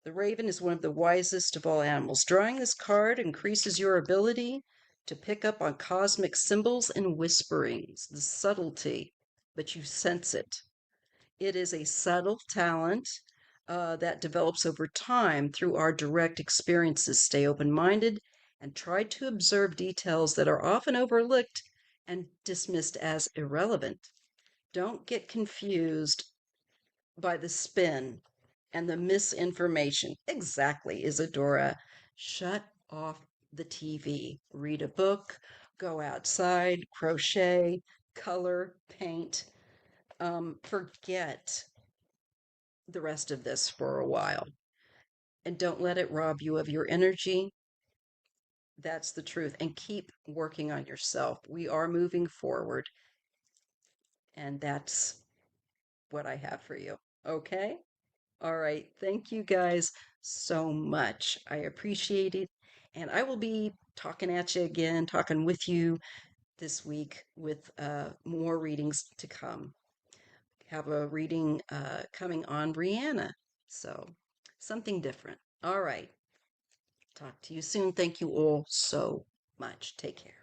The raven is one of the wisest of all animals. Drawing this card increases your ability to pick up on cosmic symbols and whisperings, the subtlety, but you sense it. It is a subtle talent that develops over time through our direct experiences. Stay open minded and try to observe details that are often overlooked and dismissed as irrelevant. Don't get confused by the spin and the misinformation. Exactly, Isadora. Shut off the TV. Read a book, go outside, crochet, color, paint. Forget the rest of this for a while and don't let it rob you of your energy. That's the truth. And keep working on yourself. We are moving forward, and that's what I have for you. Okay? All right. Thank you guys so much. I appreciate it. And I will be talking at you again, talking with you this week with more readings to come. Have a reading coming on Brianna. So something different. All right. Talk to you soon. Thank you all so much. Take care.